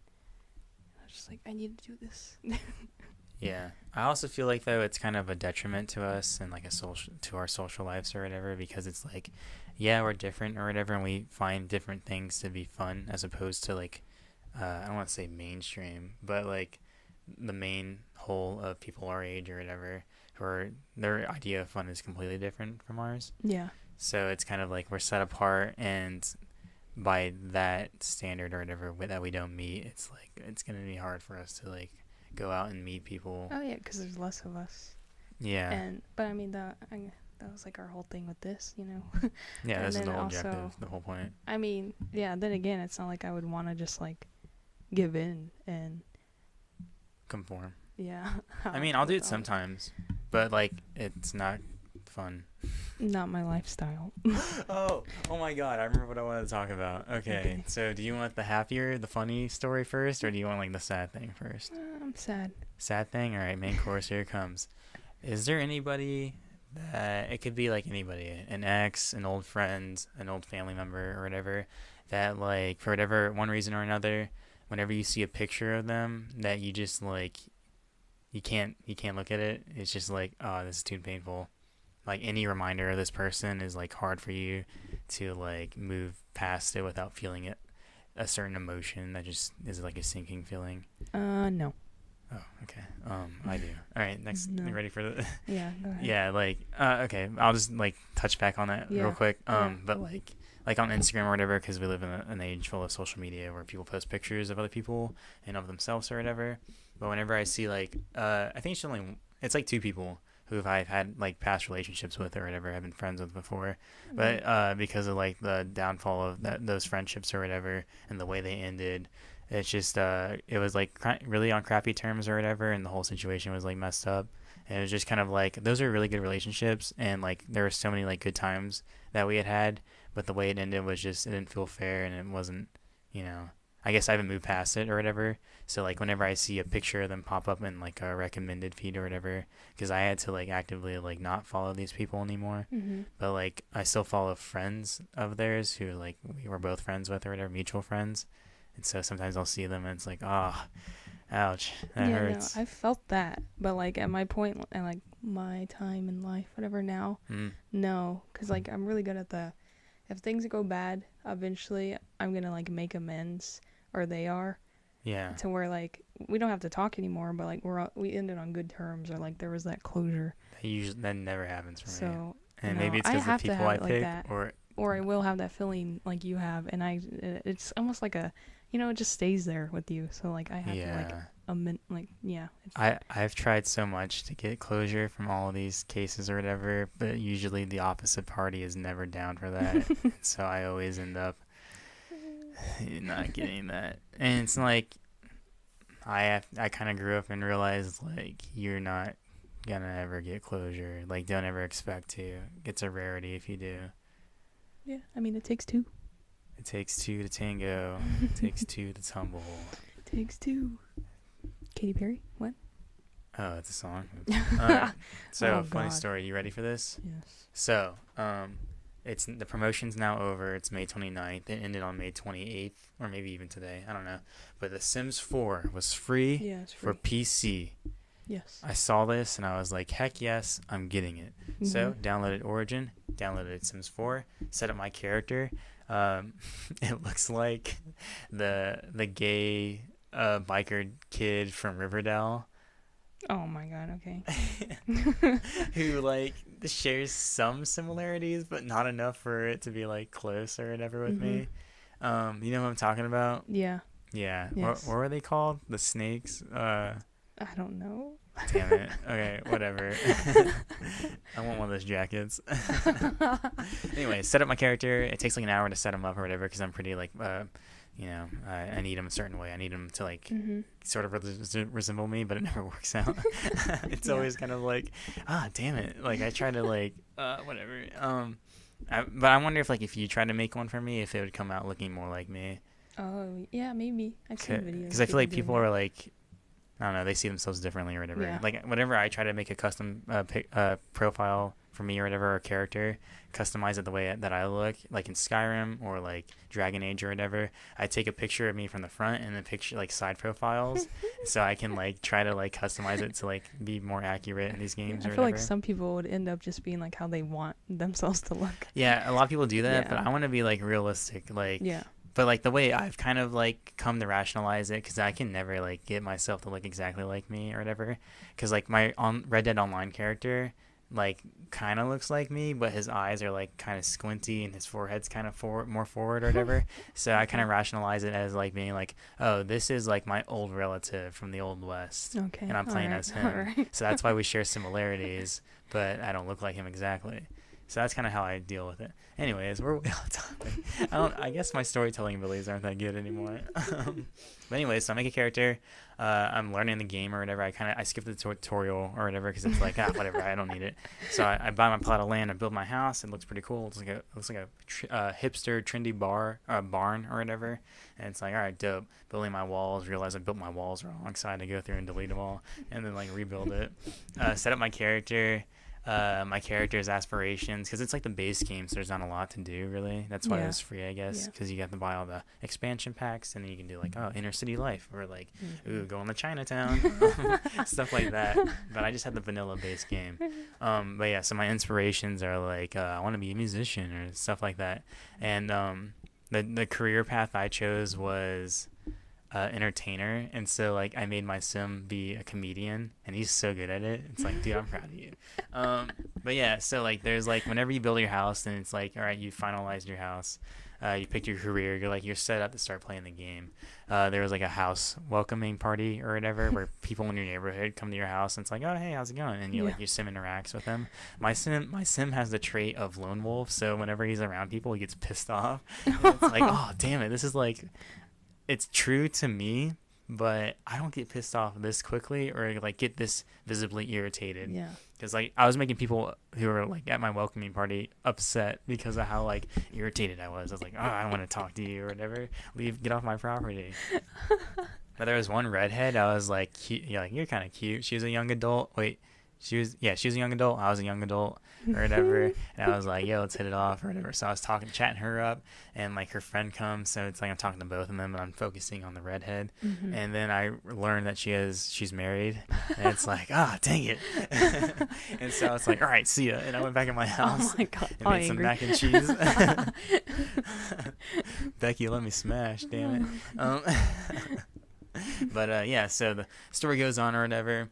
I was just like, I need to do this. Yeah, I also feel like though it's kind of a detriment to us and like to our social lives or whatever because it's like, yeah, we're different or whatever, and we find different things to be fun as opposed to like, I don't want to say mainstream, but like the main whole of people our age or whatever, who their idea of fun is completely different from ours. Yeah. So it's kind of like we're set apart, and by that standard or whatever that we don't meet, it's like it's gonna be hard for us to like go out and meet people. Oh yeah, because there's less of us. Yeah. But I mean that was like our whole thing with this, you know. Yeah, this is the whole objective, the whole point. I mean, yeah. Then again, it's not like I would want to just like give in and conform. Yeah. I mean, I'll do it sometimes, but like it's not fun. Not my lifestyle. Oh my God! I remember what I wanted to talk about. Okay, so do you want the funny story first, or do you want like the sad thing first? I'm sad. Sad thing. All right, main course. Here it comes. Is there anybody that it could be like anybody, an ex, an old friend, an old family member, or whatever, that like for whatever one reason or another, whenever you see a picture of them, that you just like you can't look at it. It's just like, oh, this is too painful. Like any reminder of this person is like hard for you to like move past it without feeling it, a certain emotion that just is like a sinking feeling. No. Oh, okay. I do. All right, next. No. You ready for the? Yeah, go ahead. Yeah, like okay. I'll just like touch back on that real quick. But like on Instagram or whatever, because we live in an age full of social media where people post pictures of other people and of themselves or whatever. But whenever I see like, I think it's like two people who I've had like past relationships with or whatever, I've been friends with before, but because of like the downfall of those friendships or whatever and the way they ended, it's just it was like really on crappy terms or whatever, and the whole situation was like messed up, and it was just kind of like those are really good relationships, and like there were so many like good times that we had, but the way it ended was just it didn't feel fair, and it wasn't, I guess I haven't moved past it or whatever. So like whenever I see a picture of them pop up in like a recommended feed or whatever, because I had to like actively like not follow these people anymore, but like I still follow friends of theirs who like we were both friends with or whatever, mutual friends, and so sometimes I'll see them and it's like, ouch, that hurts. No, I felt that, but like at my point and like my time in life, whatever now, no, because like I'm really good at if things go bad, eventually I'm gonna like make amends, or they are. Yeah. To where like we don't have to talk anymore, but like we ended on good terms, or like there was that closure. That never happens for me. And no, maybe it's because the people I pick, or I will have that feeling like you have, and it's almost like it just stays there with you. So like I have to I've tried so much to get closure from all of these cases or whatever, but usually the opposite party is never down for that. So I always end up not getting that. And it's like I kind of grew up and realized like you're not gonna ever get closure. Like don't ever expect to. It's a rarity if you do. Yeah, I mean it takes two. It takes two to tango. It takes two to tumble. It takes two. Katy Perry? What? Oh, it's a song. So, funny story. You ready for this? Yes. So, it's the promotion's now over. It's May 29th. It ended on May 28th, or maybe even today. I don't know. But The Sims 4 was free, it's free for PC. Yes. I saw this and I was like, heck yes, I'm getting it. Mm-hmm. So, downloaded Origin, downloaded Sims 4, set up my character. It looks like the gay biker kid from Riverdale. Oh my god, okay. Who like shares some similarities but not enough for it to be like close or whatever with me. You know what I'm talking about? Yeah. Yes. What were they called? The snakes? I don't know. Damn it. Okay, whatever. I want one of those jackets. Anyway, set up my character. It takes like an hour to set him up or whatever because I'm pretty like I need him a certain way. I need him to like sort of resemble me, but it never works out. It's always kind of like, damn it. Like I try to like, whatever. But I wonder if like if you try to make one for me, if it would come out looking more like me. Oh yeah, maybe. I've seen videos. Because I feel like people are like, I don't know, they see themselves differently or whatever. Yeah. Like whenever I try to make a custom profile for me or whatever, or character, customize it the way that I look, like in Skyrim or like Dragon Age or whatever, I take a picture of me from the front and then picture like side profiles so I can like try to like customize it to like be more accurate in these games. I feel like some people would end up just being like how they want themselves to look. Yeah, a lot of people do that, but I want to be like realistic, like But like the way I've kind of like come to rationalize it, because I can never like get myself to look exactly like me or whatever, because like my Red Dead Online character like kind of looks like me, but his eyes are like kind of squinty and his forehead's kind of more forward or whatever. So I kind of rationalize it as like being like, oh, this is like my old relative from the Old West, and I'm playing as him. So that's why we share similarities, but I don't look like him exactly. So that's kind of how I deal with it. Anyways, we're way off topic. I guess my storytelling abilities aren't that good anymore. But anyways, so I make a character. I'm learning the game or whatever. I skip the tutorial or whatever because it's like, whatever, I don't need it. So I buy my plot of land. I build my house. It looks pretty cool. It looks like a hipster, trendy barn or whatever. And it's like, all right, dope. Building my walls. Realize I built my walls wrong, so I had to go through and delete them all and then like rebuild it. Set up my character. My character's aspirations, because it's like the base game, so there's not a lot to do really. That's why it was free, I guess, because you have to buy all the expansion packs, and then you can do like inner city life, or like go in the Chinatown, stuff like that. But I just had the vanilla base game. But yeah, so my inspirations are like I want to be a musician or stuff like that, and the career path I chose was entertainer, and so like I made my sim be a comedian, and he's so good at it. It's like, dude, I'm proud of you. But yeah, so like there's like whenever you build your house, then it's like, all right, you finalized your house, you picked your career, you're set up to start playing the game. There was like a house welcoming party or whatever where people in your neighborhood come to your house, and it's like, oh hey, how's it going? And your sim interacts with them. My sim has the trait of lone wolf, so whenever he's around people, he gets pissed off. And it's like, oh damn it, this is like, it's true to me, but I don't get pissed off this quickly or like get this visibly irritated. Yeah. Because like I was making people who were like at my welcoming party upset because of how like irritated I was. I was like, oh, I don't want to talk to you or whatever. Get off my property. But there was one redhead. I was like, you're kind of cute. She was a young adult. She was a young adult. I was a young adult or whatever. And I was like, let's hit it off or whatever. So I was chatting her up, and like her friend comes. So it's like I'm talking to both of them, and I'm focusing on the redhead. Mm-hmm. And then I learned that she's married. And it's like, dang it. And so I was like, all right, see ya. And I went back in my house and made some mac and cheese. Becky, let me smash, damn it. But so the story goes on or whatever.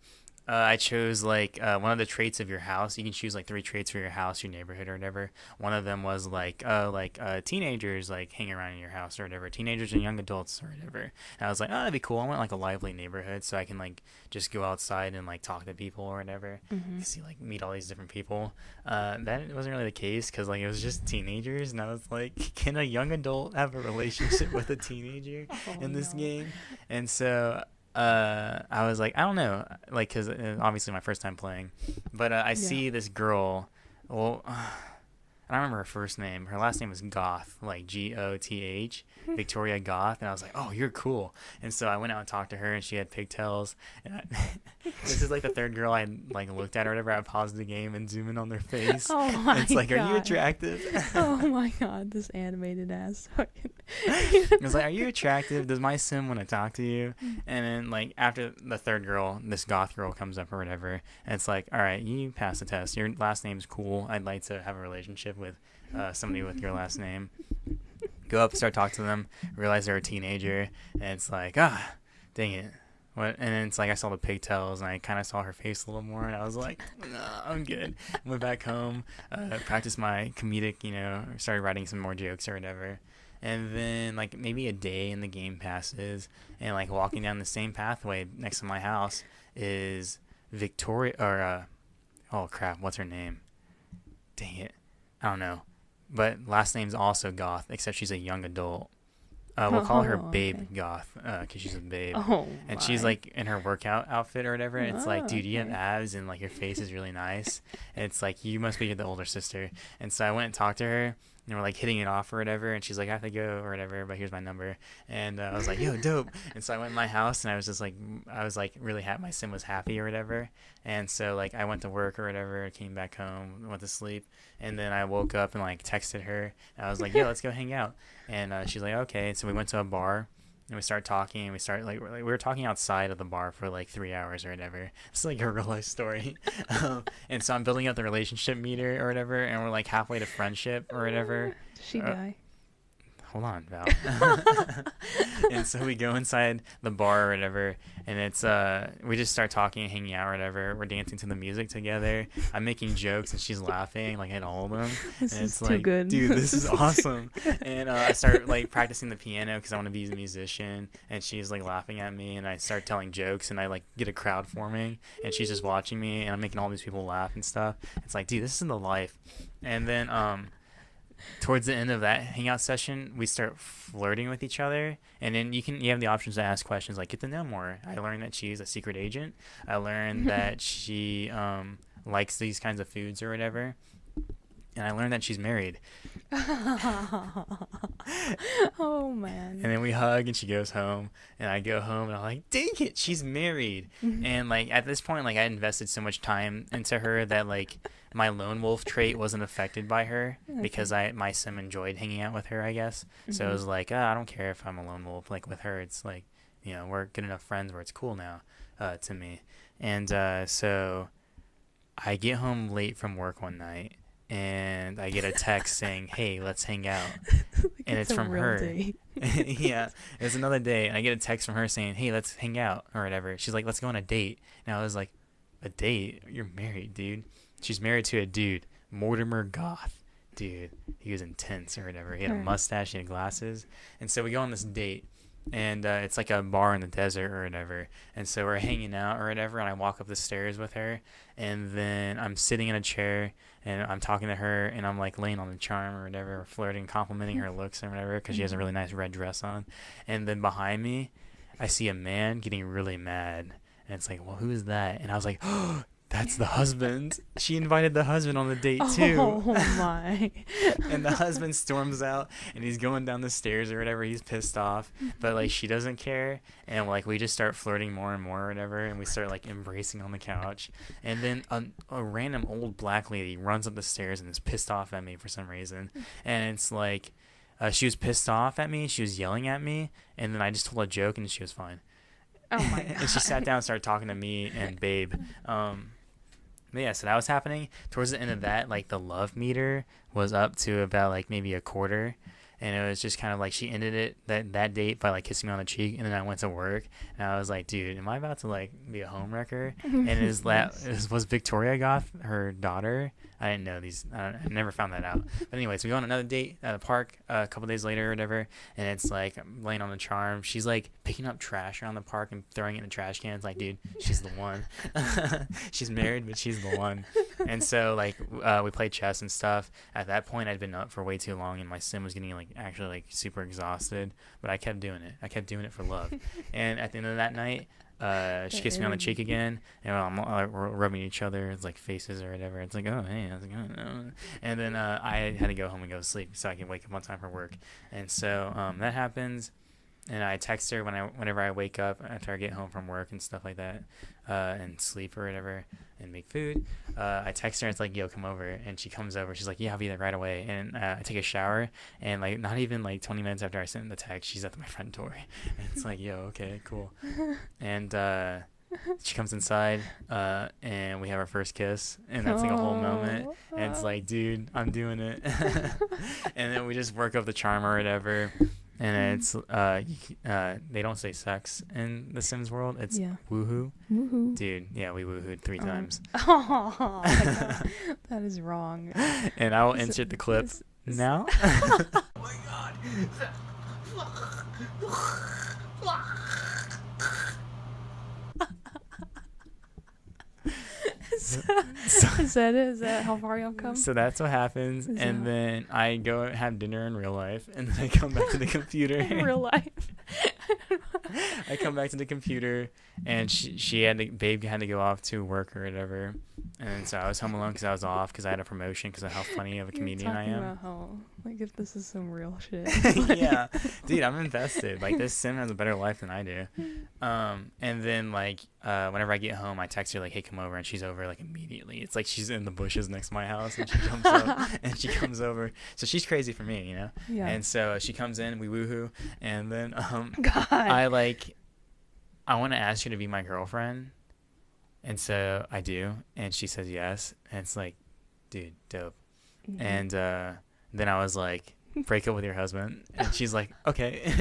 I chose like one of the traits of your house. You can choose like 3 traits for your house, your neighborhood, or whatever. One of them was like teenagers like hang around in your house or whatever. Teenagers and young adults or whatever. And I was like, oh, that'd be cool. I want like a lively neighborhood so I can like just go outside and like talk to people or whatever. See like meet all these different people. That wasn't really the case because like it was just teenagers, and I was like, can a young adult have a relationship with a teenager in this game? And so. I was like, I don't know, like, because obviously my first time playing, but I see this girl, well, I don't remember her first name. Her last name was Goth, like Goth, Victoria Goth, and I was like, oh, you're cool. And so I went out and talked to her, and she had pigtails. And this is like the third girl I like looked at or whatever. I paused the game and zoom in on their face. Oh my and it's like, God. are you attractive? Oh my God, this animated ass. It was like, are you attractive? Does my sim want to talk to you? And then like after the third girl, this Goth girl comes up or whatever, and it's like, all right, you passed the test. Your last name's cool. I'd like to have a relationship with somebody with your last name. Go up, start talking to them, realize they're a teenager, and it's like, dang it. What? And then it's like I saw the pigtails, and I kind of saw her face a little more, and I was like, nah, I'm good. Went back home, practiced my comedic, started writing some more jokes or whatever. And then like maybe a day in the game passes, and like walking down the same pathway next to my house is Victoria, or oh crap, what's her name? Dang it, I don't know. But last name's also Goth, except she's a young adult. We'll call her Babe Goth, because she's a babe. And she's like in her workout outfit or whatever. And it's like, dude, you have abs and like your face is really nice. And it's like, you must be the older sister. And so I went and talked to her, and we're like hitting it off or whatever. And she's like, I have to go or whatever, but here's my number. And I was like, yo, dope. And so I went in my house, and I was just like, really happy. My sim was happy or whatever. And so like I went to work or whatever, came back home, went to sleep. And then I woke up and like texted her, and I was like, yo, let's go hang out. And she's like, okay. So we went to a bar, and we started talking, and we were talking outside of the bar for like 3 hours or whatever. It's like a real life story. And so I'm building up the relationship meter or whatever, and we're like halfway to friendship or whatever. Did she die? Hold on, Val. And so we go inside the bar or whatever, and it's we just start talking and hanging out or whatever. We're dancing to the music together. I'm making jokes, and she's laughing like at all of them. This and it's is too like, good. dude, this is awesome. And I start like practicing the piano because I want to be a musician, and she's like laughing at me, and I start telling jokes, and I like get a crowd forming, and she's just watching me, and I'm making all these people laugh and stuff. It's like, dude, this is the life. And then towards the end of that hangout session, we start flirting with each other, and then you have the options to ask questions like get to know more. I learned that she's a secret agent. I learned that she likes these kinds of foods or whatever, and I learned that she's married. Oh man. And then we hug, and she goes home, and I go home, and I'm like, dang it, she's married. And like at this point, like I invested so much time into her that like my lone wolf trait wasn't affected by her because my sim enjoyed hanging out with her, I guess. So it was like, I don't care if I'm a lone wolf. Like with her, it's like, we're good enough friends where it's cool now to me. And so I get home late from work one night, and I get a text saying, hey, let's hang out. And it's from her. Yeah, it's another day. And I get a text from her saying, hey, let's hang out or whatever. She's like, let's go on a date. And I was like, a date? You're married, dude. She's married to a dude, Mortimer Goth. Dude, he was intense or whatever. He had a mustache, he had glasses. And so we go on this date, and it's like a bar in the desert or whatever. And so we're hanging out or whatever, and I walk up the stairs with her, and then I'm sitting in a chair, and I'm talking to her, and I'm like laying on the charm or whatever, flirting, complimenting her looks or whatever, because she has a really nice red dress on. And then behind me, I see a man getting really mad. And it's like, well, who is that? And I was like, oh, that's the husband. She invited the husband on the date too. Oh my. And the husband storms out, and he's going down the stairs or whatever. He's pissed off, but like she doesn't care. And like we just start flirting more and more or whatever, and we start like embracing on the couch. And then a random old black lady runs up the stairs and is pissed off at me for some reason. And it's like she was pissed off at me. She was yelling at me, and then I just told a joke, and she was fine. Oh my God. And she sat down and started talking to me and Babe. But yeah, so that was happening. Towards the end of that, like the love meter was up to about like maybe a quarter, and it was just kind of like she ended it that date by like kissing me on the cheek, and then I went to work, and I was like, dude, am I about to like be a homewrecker? And was Victoria Goth her daughter? I didn't know these. I never found that out. But anyways, we go on another date at a park a couple days later or whatever, and it's like I'm laying on the charm. She's like picking up trash around the park and throwing it in the trash cans. Like, dude, she's the one. She's married, but she's the one. And so like we played chess and stuff. At that point, I'd been up for way too long, and my sim was getting like actually like super exhausted. But I kept doing it. I kept doing it for love. And at the end of that night, she kissed me on the cheek again, and we're rubbing each other's like faces or whatever. It's like, oh hey, how's it going? And then I had to go home and go to sleep so I can wake up on time for work. And so that happens, and I text her whenever I wake up after I get home from work and stuff like that, and sleep or whatever, and make food. I text her, and it's like, yo, come over. And she comes over. She's like, yeah, I'll be there right away. And I take a shower, and like not even like 20 minutes after I sent the text, she's at my front door. And it's like, yo, okay, cool. And she comes inside, and we have our first kiss, and that's like a whole moment. And it's like, dude, I'm doing it. And then we just work up the charm or whatever. And it's they don't say sex in the Sims world. It's woohoo. Woohoo. Dude, yeah, we woohooed 3 times. Oh, that is wrong. And I will insert the clip now. Oh my god. Is that it? Is that how far y'all come? So that's what happens, and then I go have dinner in real life, and then I come back to the computer. In real life. I come back to the computer, and Babe had to go off to work or whatever, and so I was home alone because I was off because I had a promotion because of how funny of a comedian I am. About how, like, if this is some real shit. Yeah, dude, I'm invested. Like, this sim has a better life than I do. And then like whenever I get home, I text her like, hey, come over, and she's over like immediately. It's like she's in the bushes next to my house, and she jumps up and she comes over. So she's crazy for me, you know. Yeah. And so she comes in, we woohoo, and then God. I want to ask you to be my girlfriend, and so I do, and she says yes, and it's like, dude, dope. Mm-hmm. And then I was like, break up with your husband, and she's like, okay.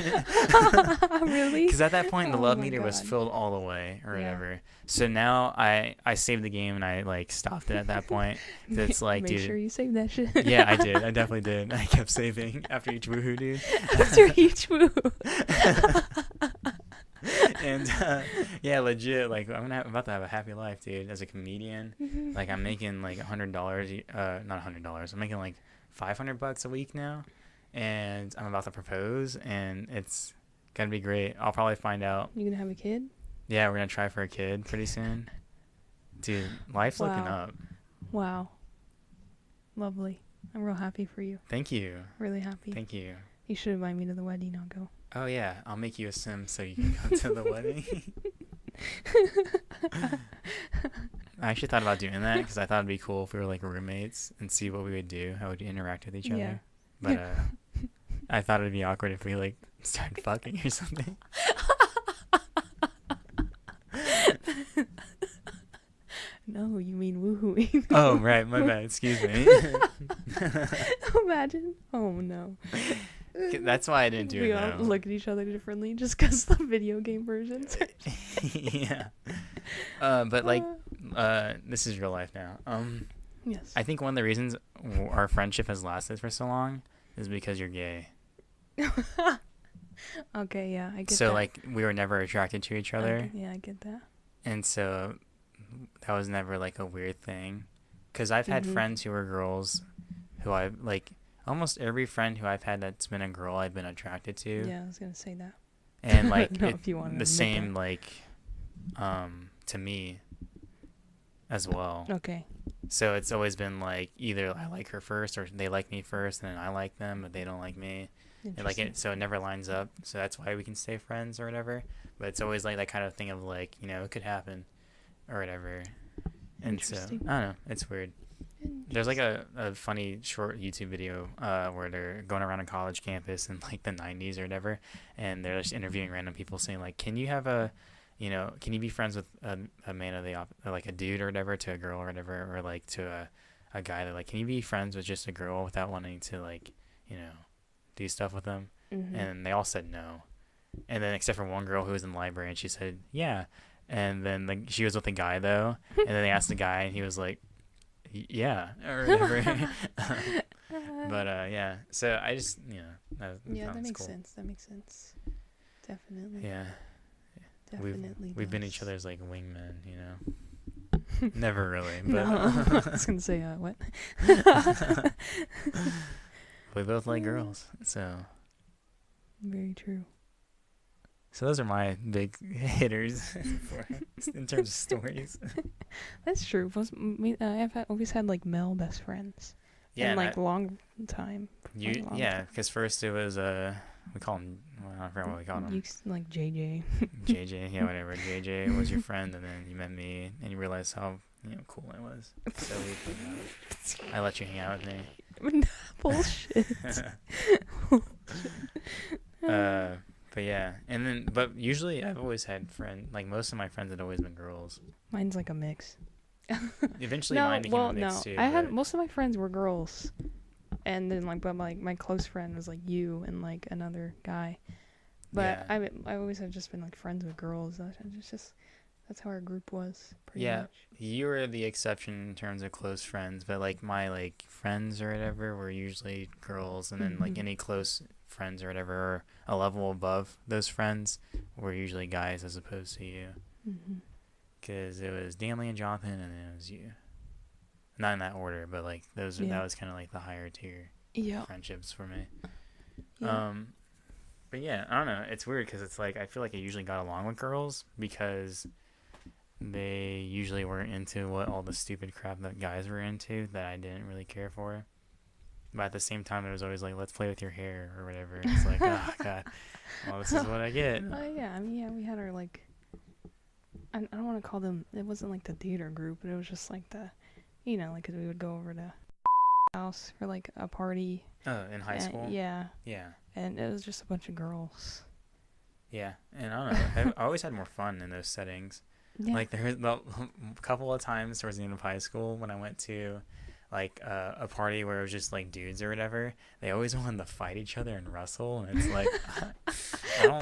Really? Because at that point the love meter was filled all the way or whatever. So now I saved the game, and I like stopped it at that point. It's like, Make dude, sure you save that shit. Yeah, I did. I definitely did. I kept saving after each woohoo, dude. After each woohoo. And yeah, legit, like I'm about to have a happy life, dude. As a comedian, like I'm making like $100, not $100. I'm making like $500 a week now, and I'm about to propose, and it's gonna be great. I'll probably find out. You gonna have a kid? Yeah, we're gonna try for a kid pretty soon, dude. Life's looking up. Wow. Lovely. I'm real happy for you. Thank you. Really happy. Thank you. You should invite me to the wedding. I'll go. Oh yeah, I'll make you a sim so you can come to the wedding. I actually thought about doing that because I thought it'd be cool if we were like roommates and see what we would do, how we'd interact with each other. But I thought it'd be awkward if we like started fucking or something. No, you mean woohooing. Oh, right, my bad. Excuse me. Imagine. Oh no. That's why I didn't do it. We all look at each other differently just because the video game versions. Yeah. But like, this is real life now. Yes. I think one of the reasons our friendship has lasted for so long is because you're gay. Okay, yeah, I get that. So like, we were never attracted to each other. Yeah, I get that. And so that was never like a weird thing. Because I've had friends who were girls who I like. Almost every friend who I've had that's been a girl I've been attracted to. Yeah, I was gonna say that. And like the same that. Like to me as well. Okay. So it's always been like either I like her first or they like me first and then I like them but they don't like me. And like so it never lines up. So that's why we can stay friends or whatever. But it's always like that kind of thing of like, you know, it could happen or whatever. And so I don't know, it's weird. There's like a funny short YouTube video where they're going around a college campus in like the 90s or whatever, and they're just interviewing random people saying like, can you be friends with a man of the like a dude or whatever to a girl or whatever, or like to a guy that like, can you be friends with just a girl without wanting to like, you know, do stuff with them, Mm-hmm. and they all said no. And then except for one girl who was in the library, and she said yeah. And then she was with a guy though, and then they asked the guy, and he was like, yeah, or whatever. But yeah, so I just that makes cool. sense. That makes sense. Definitely. Yeah, Definitely. we've been each other's like wingmen, Never really, but No. I was gonna say what? we both like girls, so. Very true. So those are my big hitters in terms of stories. That's true. I've always had like male best friends. Yeah, and like long time. Because first it was we call him. Well, I forgot what we called him. Like JJ. JJ, yeah, whatever. JJ was your friend, and then you met me, and you realized how cool I was. So I let you hang out with me. Bullshit. But yeah, but usually I've always had like most of my friends had always been girls. Mine's like a mix. Eventually mine became a mix too. I had most of my friends were girls, and then but my close friend was like you and like another guy. But yeah. I always have just been like friends with girls. That's how our group was. Pretty much. You were the exception in terms of close friends, but like my like friends or whatever were usually girls, and then like any close friends or whatever, or a level above those friends were usually guys as opposed to you. Because it was Danley and Jonathan, and then it was you. Not in that order, but like that was kind of like the higher tier friendships for me. Yeah. But yeah, I don't know. It's weird because it's like I feel like I usually got along with girls because they usually weren't into what all the stupid crap that guys were into that I didn't really care for. But at the same time, it was always like, let's play with your hair or whatever. It's like, oh, God. Well, this is what I get. Yeah, I mean, we had our, like, I don't want to call them, it wasn't like the theater group, but it was just like the, like, because we would go over to house for, like, a party. Oh, in high school? Yeah. Yeah. And it was just a bunch of girls. Yeah, and I don't know. I always had more fun in those settings. Yeah. Like, there was a couple of times towards the end of high school when I went to like a party where it was just like dudes or whatever. They always wanted to fight each other and wrestle, and it's like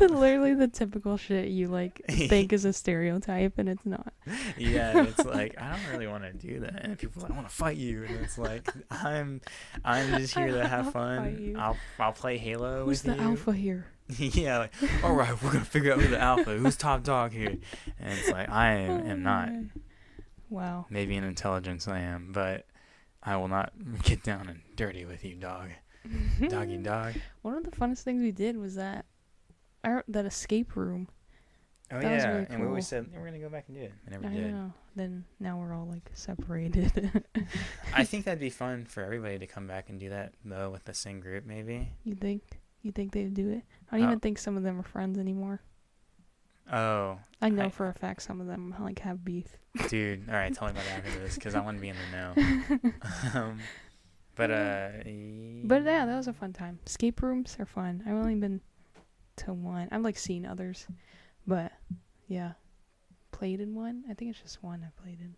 literally the typical shit you like think is a stereotype, and it's not. Yeah, it's like I don't really want to do that, and people are like, I want to fight you, and it's like I'm just here to have fun. I'll play Halo Who's with you. Who's the alpha here? Yeah, like all right, we're gonna figure out who's the alpha, who's top dog here, and it's like I am not. Wow. Maybe in intelligence I am, but I will not get down and dirty with you, dog. Doggy dog. One of the funnest things we did was that escape room. Oh, that was really cool. And we always said we're going to go back and do it. I never did. Know. Then now we're all like separated. I think that'd be fun for everybody to come back and do that, though, with the same group, maybe. You think they'd do it? I don't even think some of them are friends anymore. Oh. I know for a fact some of them like have beef. Dude, all right, tell me about that after this because I want to be in the know. But yeah, that was a fun time. Escape rooms are fun. I've only been to one. I've like seen others, but yeah, played in one. I think it's just one I played in.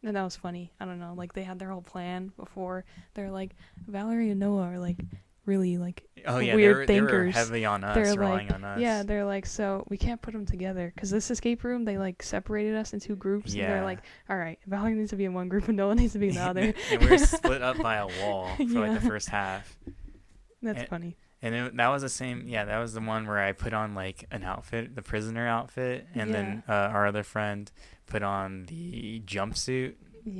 And that was funny. I don't know. Like they had their whole plan before. They're like Valerie and Noah are like really like weird thinkers. They were heavy on us, relying on us. Yeah, they're like, so we can't put them together because this escape room they like separated us in two groups. Yeah. And they're like, all right, Valerie needs to be in one group and Noah needs to be in the other. And we were split up by a wall for like the first half. That's funny. And that was the same. Yeah, that was the one where I put on like an outfit, the prisoner outfit, and then our other friend put on the jumpsuit.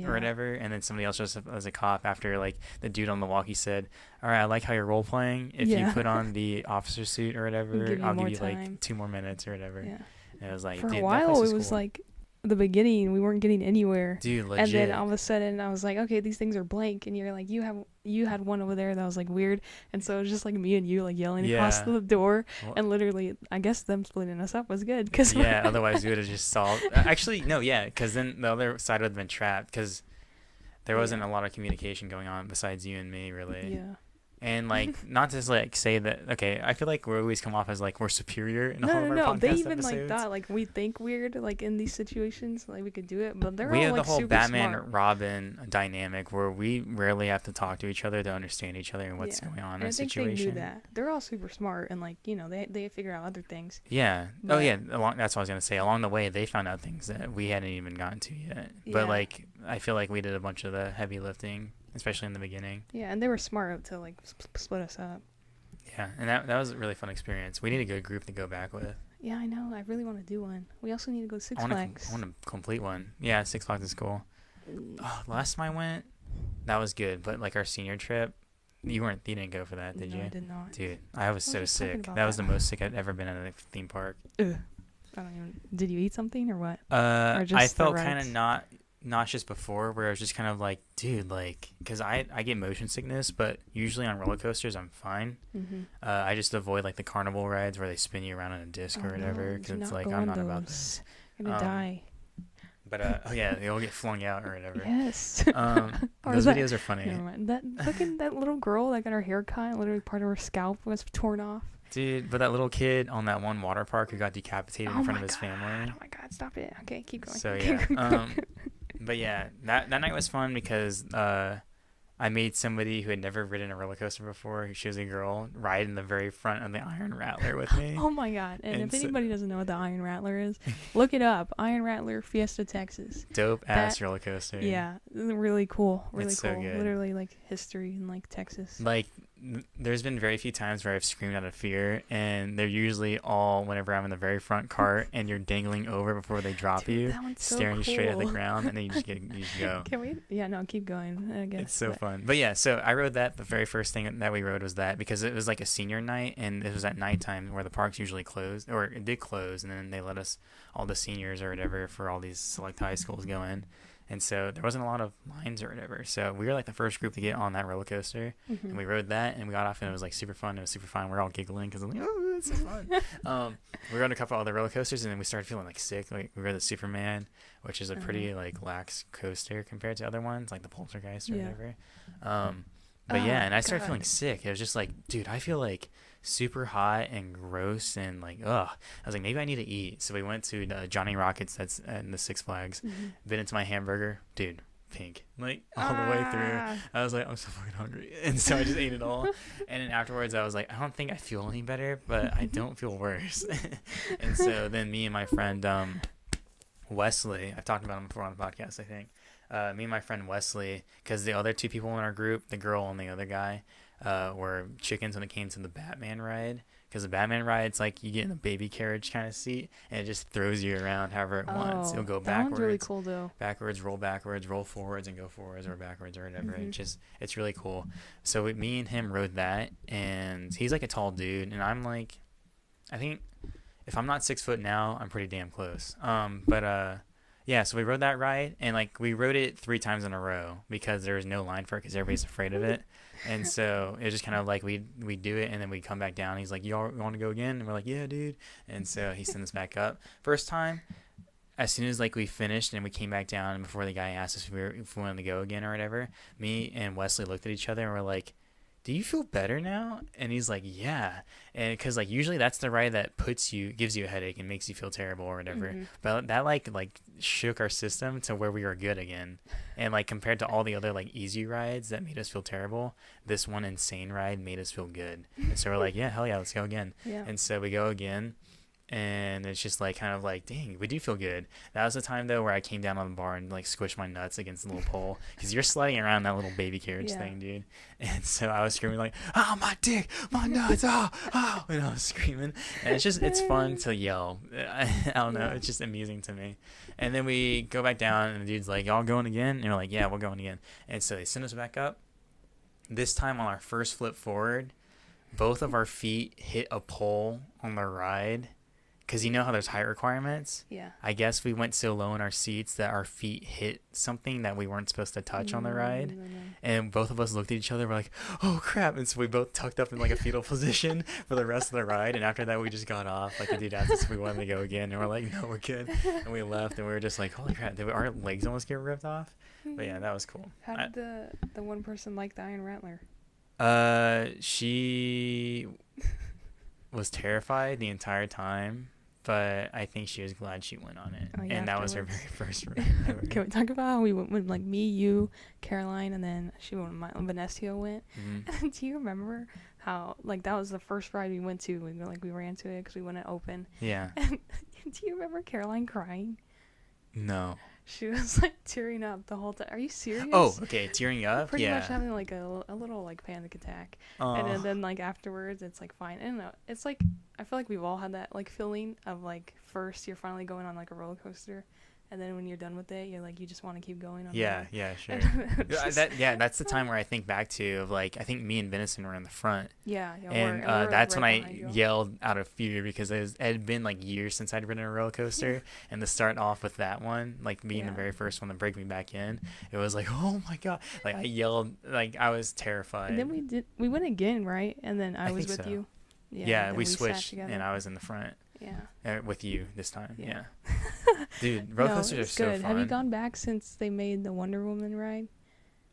Or whatever, and then somebody else dressed up as a cop after like the dude on the walkie said, all right, I like how you're role playing. If you put on the officer suit or whatever, I'll give you like 2 more minutes or whatever. Yeah. And it was like, for a while it was like the beginning we weren't getting anywhere. Dude, legit. And then all of a sudden I was like, okay, these things are blank, and you're like, you had one over there that was like weird, and so it was just like me and you like yelling across the door, and literally I guess them splitting us up was good because otherwise we would have just solved. Actually no, because then the other side would have been trapped because there wasn't a lot of communication going on besides you and me really. And like, not to like say that. Okay, I feel like we always come off as like we're superior in all of our No. podcast They even episodes. like that. Like we think weird like in these situations, like we could do it, but they're We all have like the whole super Batman smart. Robin dynamic where we rarely have to talk to each other to understand each other and what's going on in And a I think situation. they knew that. They're all super smart and like they figure out other things. Yeah. But, That's what I was gonna say. Along the way, they found out things that we hadn't even gotten to yet. But Yeah. like, I feel like we did a bunch of the heavy lifting, especially in the beginning. Yeah, and they were smart to like split us up. Yeah, and that was a really fun experience. We need a good group to go back with. Yeah, I know. I really want to do one. We also need to go to Six I Flags. want to complete one. Yeah, Six Flags is cool. Last time I went, that was good. But like our senior trip, you didn't go for that, did No, you? I did not. Dude, I was so just talking sick. about That was that. the most sick I'd ever been at a theme park. Ugh. I don't even. Did you eat something or what? I just the felt kind of rides? nauseous before, where I was just kind of like, dude, like, because I get motion sickness, but usually on roller coasters I'm fine. Mm-hmm. I just avoid like the carnival rides where they spin you around on a disc or whatever, because it's like I'm not about this. You're gonna die. But they all get flung out or whatever. Yes. Or Those is that- videos are funny. Never mind. That little girl that got her hair cut, literally part of her scalp was torn off. Dude, but that little kid on that one water park who got decapitated in front of his God. family. Oh my god, stop it. Okay, keep going. So Keep yeah, going. but yeah, that night was fun because I made somebody who had never ridden a roller coaster before, she was a girl, ride in the very front of the Iron Rattler with me. Oh my god. And if so- anybody doesn't know what the Iron Rattler is, look it up. Iron Rattler Fiesta, Texas. Dope ass roller coaster. Yeah, really cool. Really It's cool. so good. Literally like history in like Texas. Like, there's been very few times where I've screamed out of fear, and they're usually all whenever I'm in the very front cart and you're dangling over before they drop Dude, you, that one's so staring straight at the cool. ground, and then you just go. Can we? Yeah, no, keep going. I guess. It's so but- fun. But yeah, so I rode that. The very first thing that we rode was that, because it was like a senior night, and it was at nighttime where the parks usually closed, or it did close, and then they let us, all the seniors or whatever, for all these select high schools go in. And so there wasn't a lot of lines or whatever. So we were like the first group to get on that roller coaster. Mhm. And we rode that, and we got off, and it was like super fun. It was super fun. We're all giggling because I'm like, oh, it's so fun. We rode a couple other roller coasters, and then we started feeling like sick. Like we rode the Superman, which is a pretty like lax coaster compared to other ones, like the Poltergeist or Yeah. whatever. But yeah, and I started God. feeling sick. It was just like, dude, I feel like super hot and gross and like, ugh. I was like, maybe I need to eat. So we went to Johnny Rockets, that's in the Six Flags. Mhm. Bit into my hamburger, dude, pink, like all the way through. I was like, I'm so fucking hungry, and so I just ate it all. And then afterwards, I was like, I don't think I feel any better, but I don't feel worse. And so then me and my friend Wesley, I've talked about him before on the podcast, I think. Me and my friend Wesley, because the other two people in our group, the girl and the other guy, were chickens when it came to the Batman ride. Because the Batman ride, it's like you get in a baby carriage kind of seat, and it just throws you around however it wants. It'll go that backwards, one's really cool though. roll backwards, roll forwards, and go forwards or backwards or whatever. Mhm. It's really cool. So me and him rode that, and he's like a tall dude, and I'm like, I think if I'm not 6 foot now, I'm pretty damn close. Yeah, so we rode that ride, and like we rode it 3 times in a row because there was no line for it because everybody's afraid of it. And so it was just kind of like we do it, and then we come back down. He's like, "Y'all want to go again?" And we're like, "Yeah, dude." And so he sent us back up. First time, as soon as like we finished and we came back down, and before the guy asked us if we wanted to go again or whatever, me and Wesley looked at each other and we're like, "Do you feel better now?" And he's like, "Yeah." And because like usually that's the ride that gives you a headache and makes you feel terrible or whatever. Mhm. But that like shook our system to where we were good again. And like compared to all the other like easy rides that made us feel terrible, this one insane ride made us feel good. And so we're like, yeah, hell yeah, let's go again. Yeah. And so we go again. And it's just like kind of like, dang, we do feel good. That was the time though where I came down on the bar and like squished my nuts against the little pole, because you're sliding around that little baby carriage Yeah. thing, dude. And so I was screaming like, "Oh, my dick, my nuts, oh, oh," and I was screaming. And it's fun to yell. I don't know, Yeah. it's just amusing to me. And then we go back down, and the dude's like, "Y'all going again?" And we're like, "Yeah, we're going again." And so they send us back up. This time on our first flip forward, both of our feet hit a pole on the ride. Because you know how there's height requirements? Yeah. I guess we went so low in our seats that our feet hit something that we weren't supposed to touch on the ride. No. And both of us looked at each other. We're like, "Oh, crap." And so we both tucked up in like a fetal position for the rest of the ride. And after that, we just got off. Like the dude asked us if we wanted to go again. And we're like, "No, we're good." And we left. And we were just like, holy crap. Did our legs almost get ripped off? But yeah, that was cool. How did the one person like the Iron Rattler? She was terrified the entire time, but I think she was glad she went on it. Oh, yeah, and that was her afterwards. very first ride ever. Can we talk about how we went with like me, you, Caroline, and then she went. Vanessa went. Mm-hmm. Do you remember how like that was the first ride we went to? We ran to it because we went to open. Yeah. And do you remember Caroline crying? No. She was like tearing up the whole time. Are you serious? Oh, okay. Tearing up? Pretty yeah. much having like a little like panic attack. Oh. And then like afterwards it's like fine. I don't know. It's like I feel like we've all had that like feeling of like first you're finally going on like a roller coaster, and then when you're done with it, you're like you just want to keep going on. Yeah, sure. That's the time where I think back to of like I think me and Venison were in the front. Yeah, and we're, that's like, when right I behind you. yelled out of fear because it had been like years since I'd ridden a roller coaster, and to start off with that one, like being the very first one to break me back in, it was like, oh my god, like I yelled, like I was terrified. And then we went again, right? And then I was with so. you. Yeah, then we sat switched, together. and I was in the front. Yeah. With you this time. Yeah. Dude, roller coasters are it's so good. fun. Have you gone back since they made the Wonder Woman ride?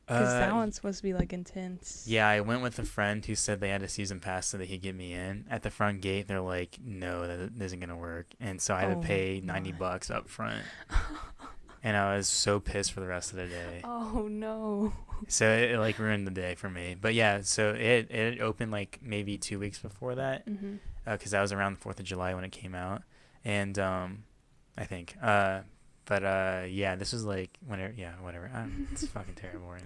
Because that one's supposed to be like intense. Yeah, I went with a friend who said they had a season pass so they could get me in. At the front gate, they're like, "No, that isn't gonna work," and so I had to pay $90 up front. And I was so pissed for the rest of the day. Oh no. So it like ruined the day for me. But yeah, so it opened like maybe 2 weeks before that, because that was around the 4th of July when it came out, and I think. Yeah, this was like whenever. Yeah, whatever. It's fucking terrible right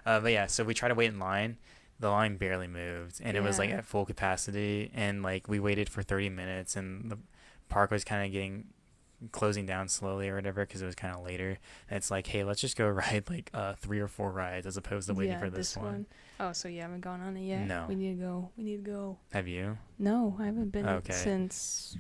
now. But yeah, so we tried to wait in line. The line barely moved, and it was like at full capacity, and like we waited for 30 minutes, and the park was kind of closing down slowly or whatever because it was kind of later. And it's like, hey, let's just go ride like 3 or 4 rides as opposed to waiting for this one. Oh, so you haven't gone on it yet? No. We need to go. Have you? No, I haven't been Okay. since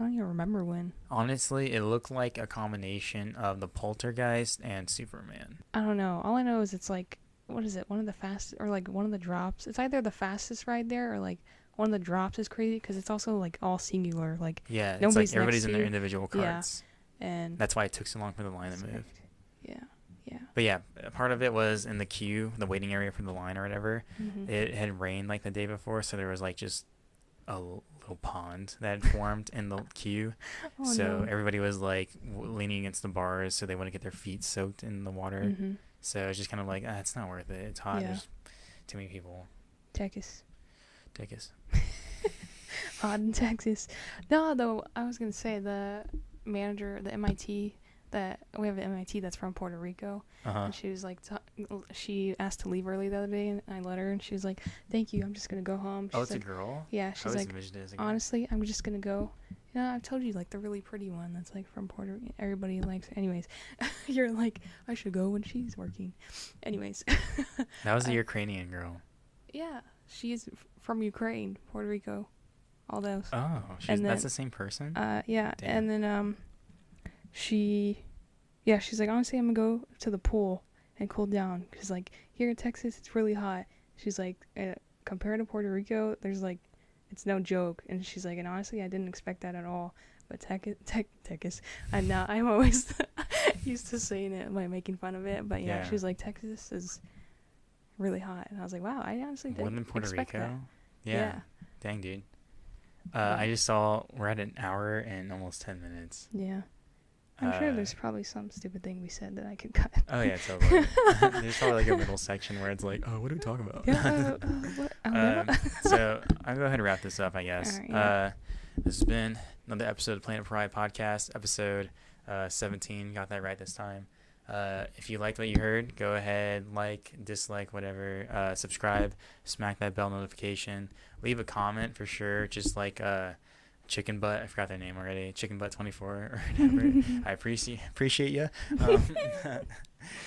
I don't even remember when. Honestly, it looked like a combination of the Poltergeist and Superman. I don't know. All I know is it's like, what is it? One of the fastest, or like one of the drops. It's either the fastest ride there or like one of the drops is crazy because it's also like all singular. Like yeah, it's nobody's like everybody's next in to their you. individual carts. Yeah, and that's why it took so long for the line to move. Yeah. But yeah, part of it was in the queue, the waiting area for the line or whatever. Mm-hmm. It had rained like the day before, so there was like just a little pond that had formed in the queue. So everybody was like leaning against the bars so they wouldn't get their feet soaked in the water. Mm-hmm. So it's just kind of like, it's not worth it. It's hot. Yeah. There's too many people. Texas. Hot in Texas. No, though, I was going to say the manager, the MIT, that we have an MIT that's from Puerto Rico. And she was like, she asked to leave early the other day, and I let her, and she was like, thank you, I'm just going to go home. She's it's like, a girl? Yeah, she's like, honestly, I'm just going to go. You know, I've told you, like, the really pretty one that's, like, from Puerto Rico. Everybody likes her. Anyways, you're like, I should go when she's working. Anyways. That was the Ukrainian girl. Yeah, she's from Ukraine, Puerto Rico, all those. Oh, that's the same person? Yeah, Damn. and then, she's like, honestly, I'm gonna go to the pool and cool down. Because, like, here in Texas, it's really hot. She's like, compared to Puerto Rico, there's, like, it's no joke. And she's like, and honestly, I didn't expect that at all. But Texas, and now I'm always used to saying it by making fun of it. But yeah, she's like, Texas is really hot. And I was like, wow, I honestly didn't expect that. Yeah. Dang, dude. I just saw we're at an hour and almost 10 minutes. Yeah. I'm sure there's probably some stupid thing we said that I could cut. Oh, yeah, totally. There's probably like a middle section where it's like, oh, what are we talking about? Yeah, what? So I'll go ahead and wrap this up, I guess. All right, This has been another episode of Planet Pariah Podcast, episode 17. Got that right this time. If you liked what you heard, go ahead, like, dislike, whatever, subscribe, smack that bell notification, leave a comment for sure, just like Chicken Butt, I forgot their name already, Chicken Butt 24 or whatever. I appreciate you.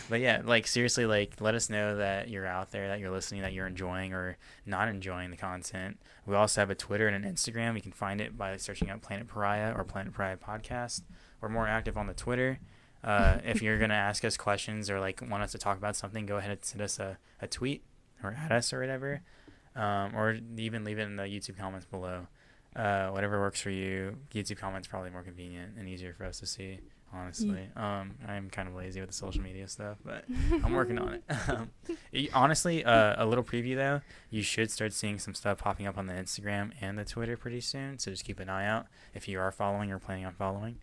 But yeah, like, seriously, like, let us know that you're out there, that you're listening, that you're enjoying or not enjoying the content. We also have a Twitter and an Instagram. You can find it by searching out Planet Pariah or Planet Pariah Podcast. We're more active on the Twitter. If you're going to ask us questions or like want us to talk about something, go ahead and send us a tweet or at us or whatever, or even leave it in the YouTube comments below. Whatever works for you. YouTube comments probably more convenient and easier for us to see. honestly. I'm kind of lazy with the social media stuff, but I'm working on it. Honestly, a little preview though, you should start seeing some stuff popping up on the Instagram and the Twitter pretty soon, so just keep an eye out if you are following or planning on following.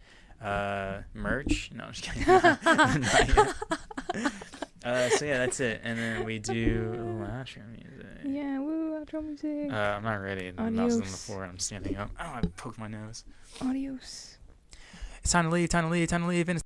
Merch? No, I'm just kidding. Not yet. So yeah, that's it. And then we do outro music. Yeah, woo, outro music. I'm not ready. The mouse is on the floor and I'm standing up. Oh, I poked my nose. Adios. It's time to leave.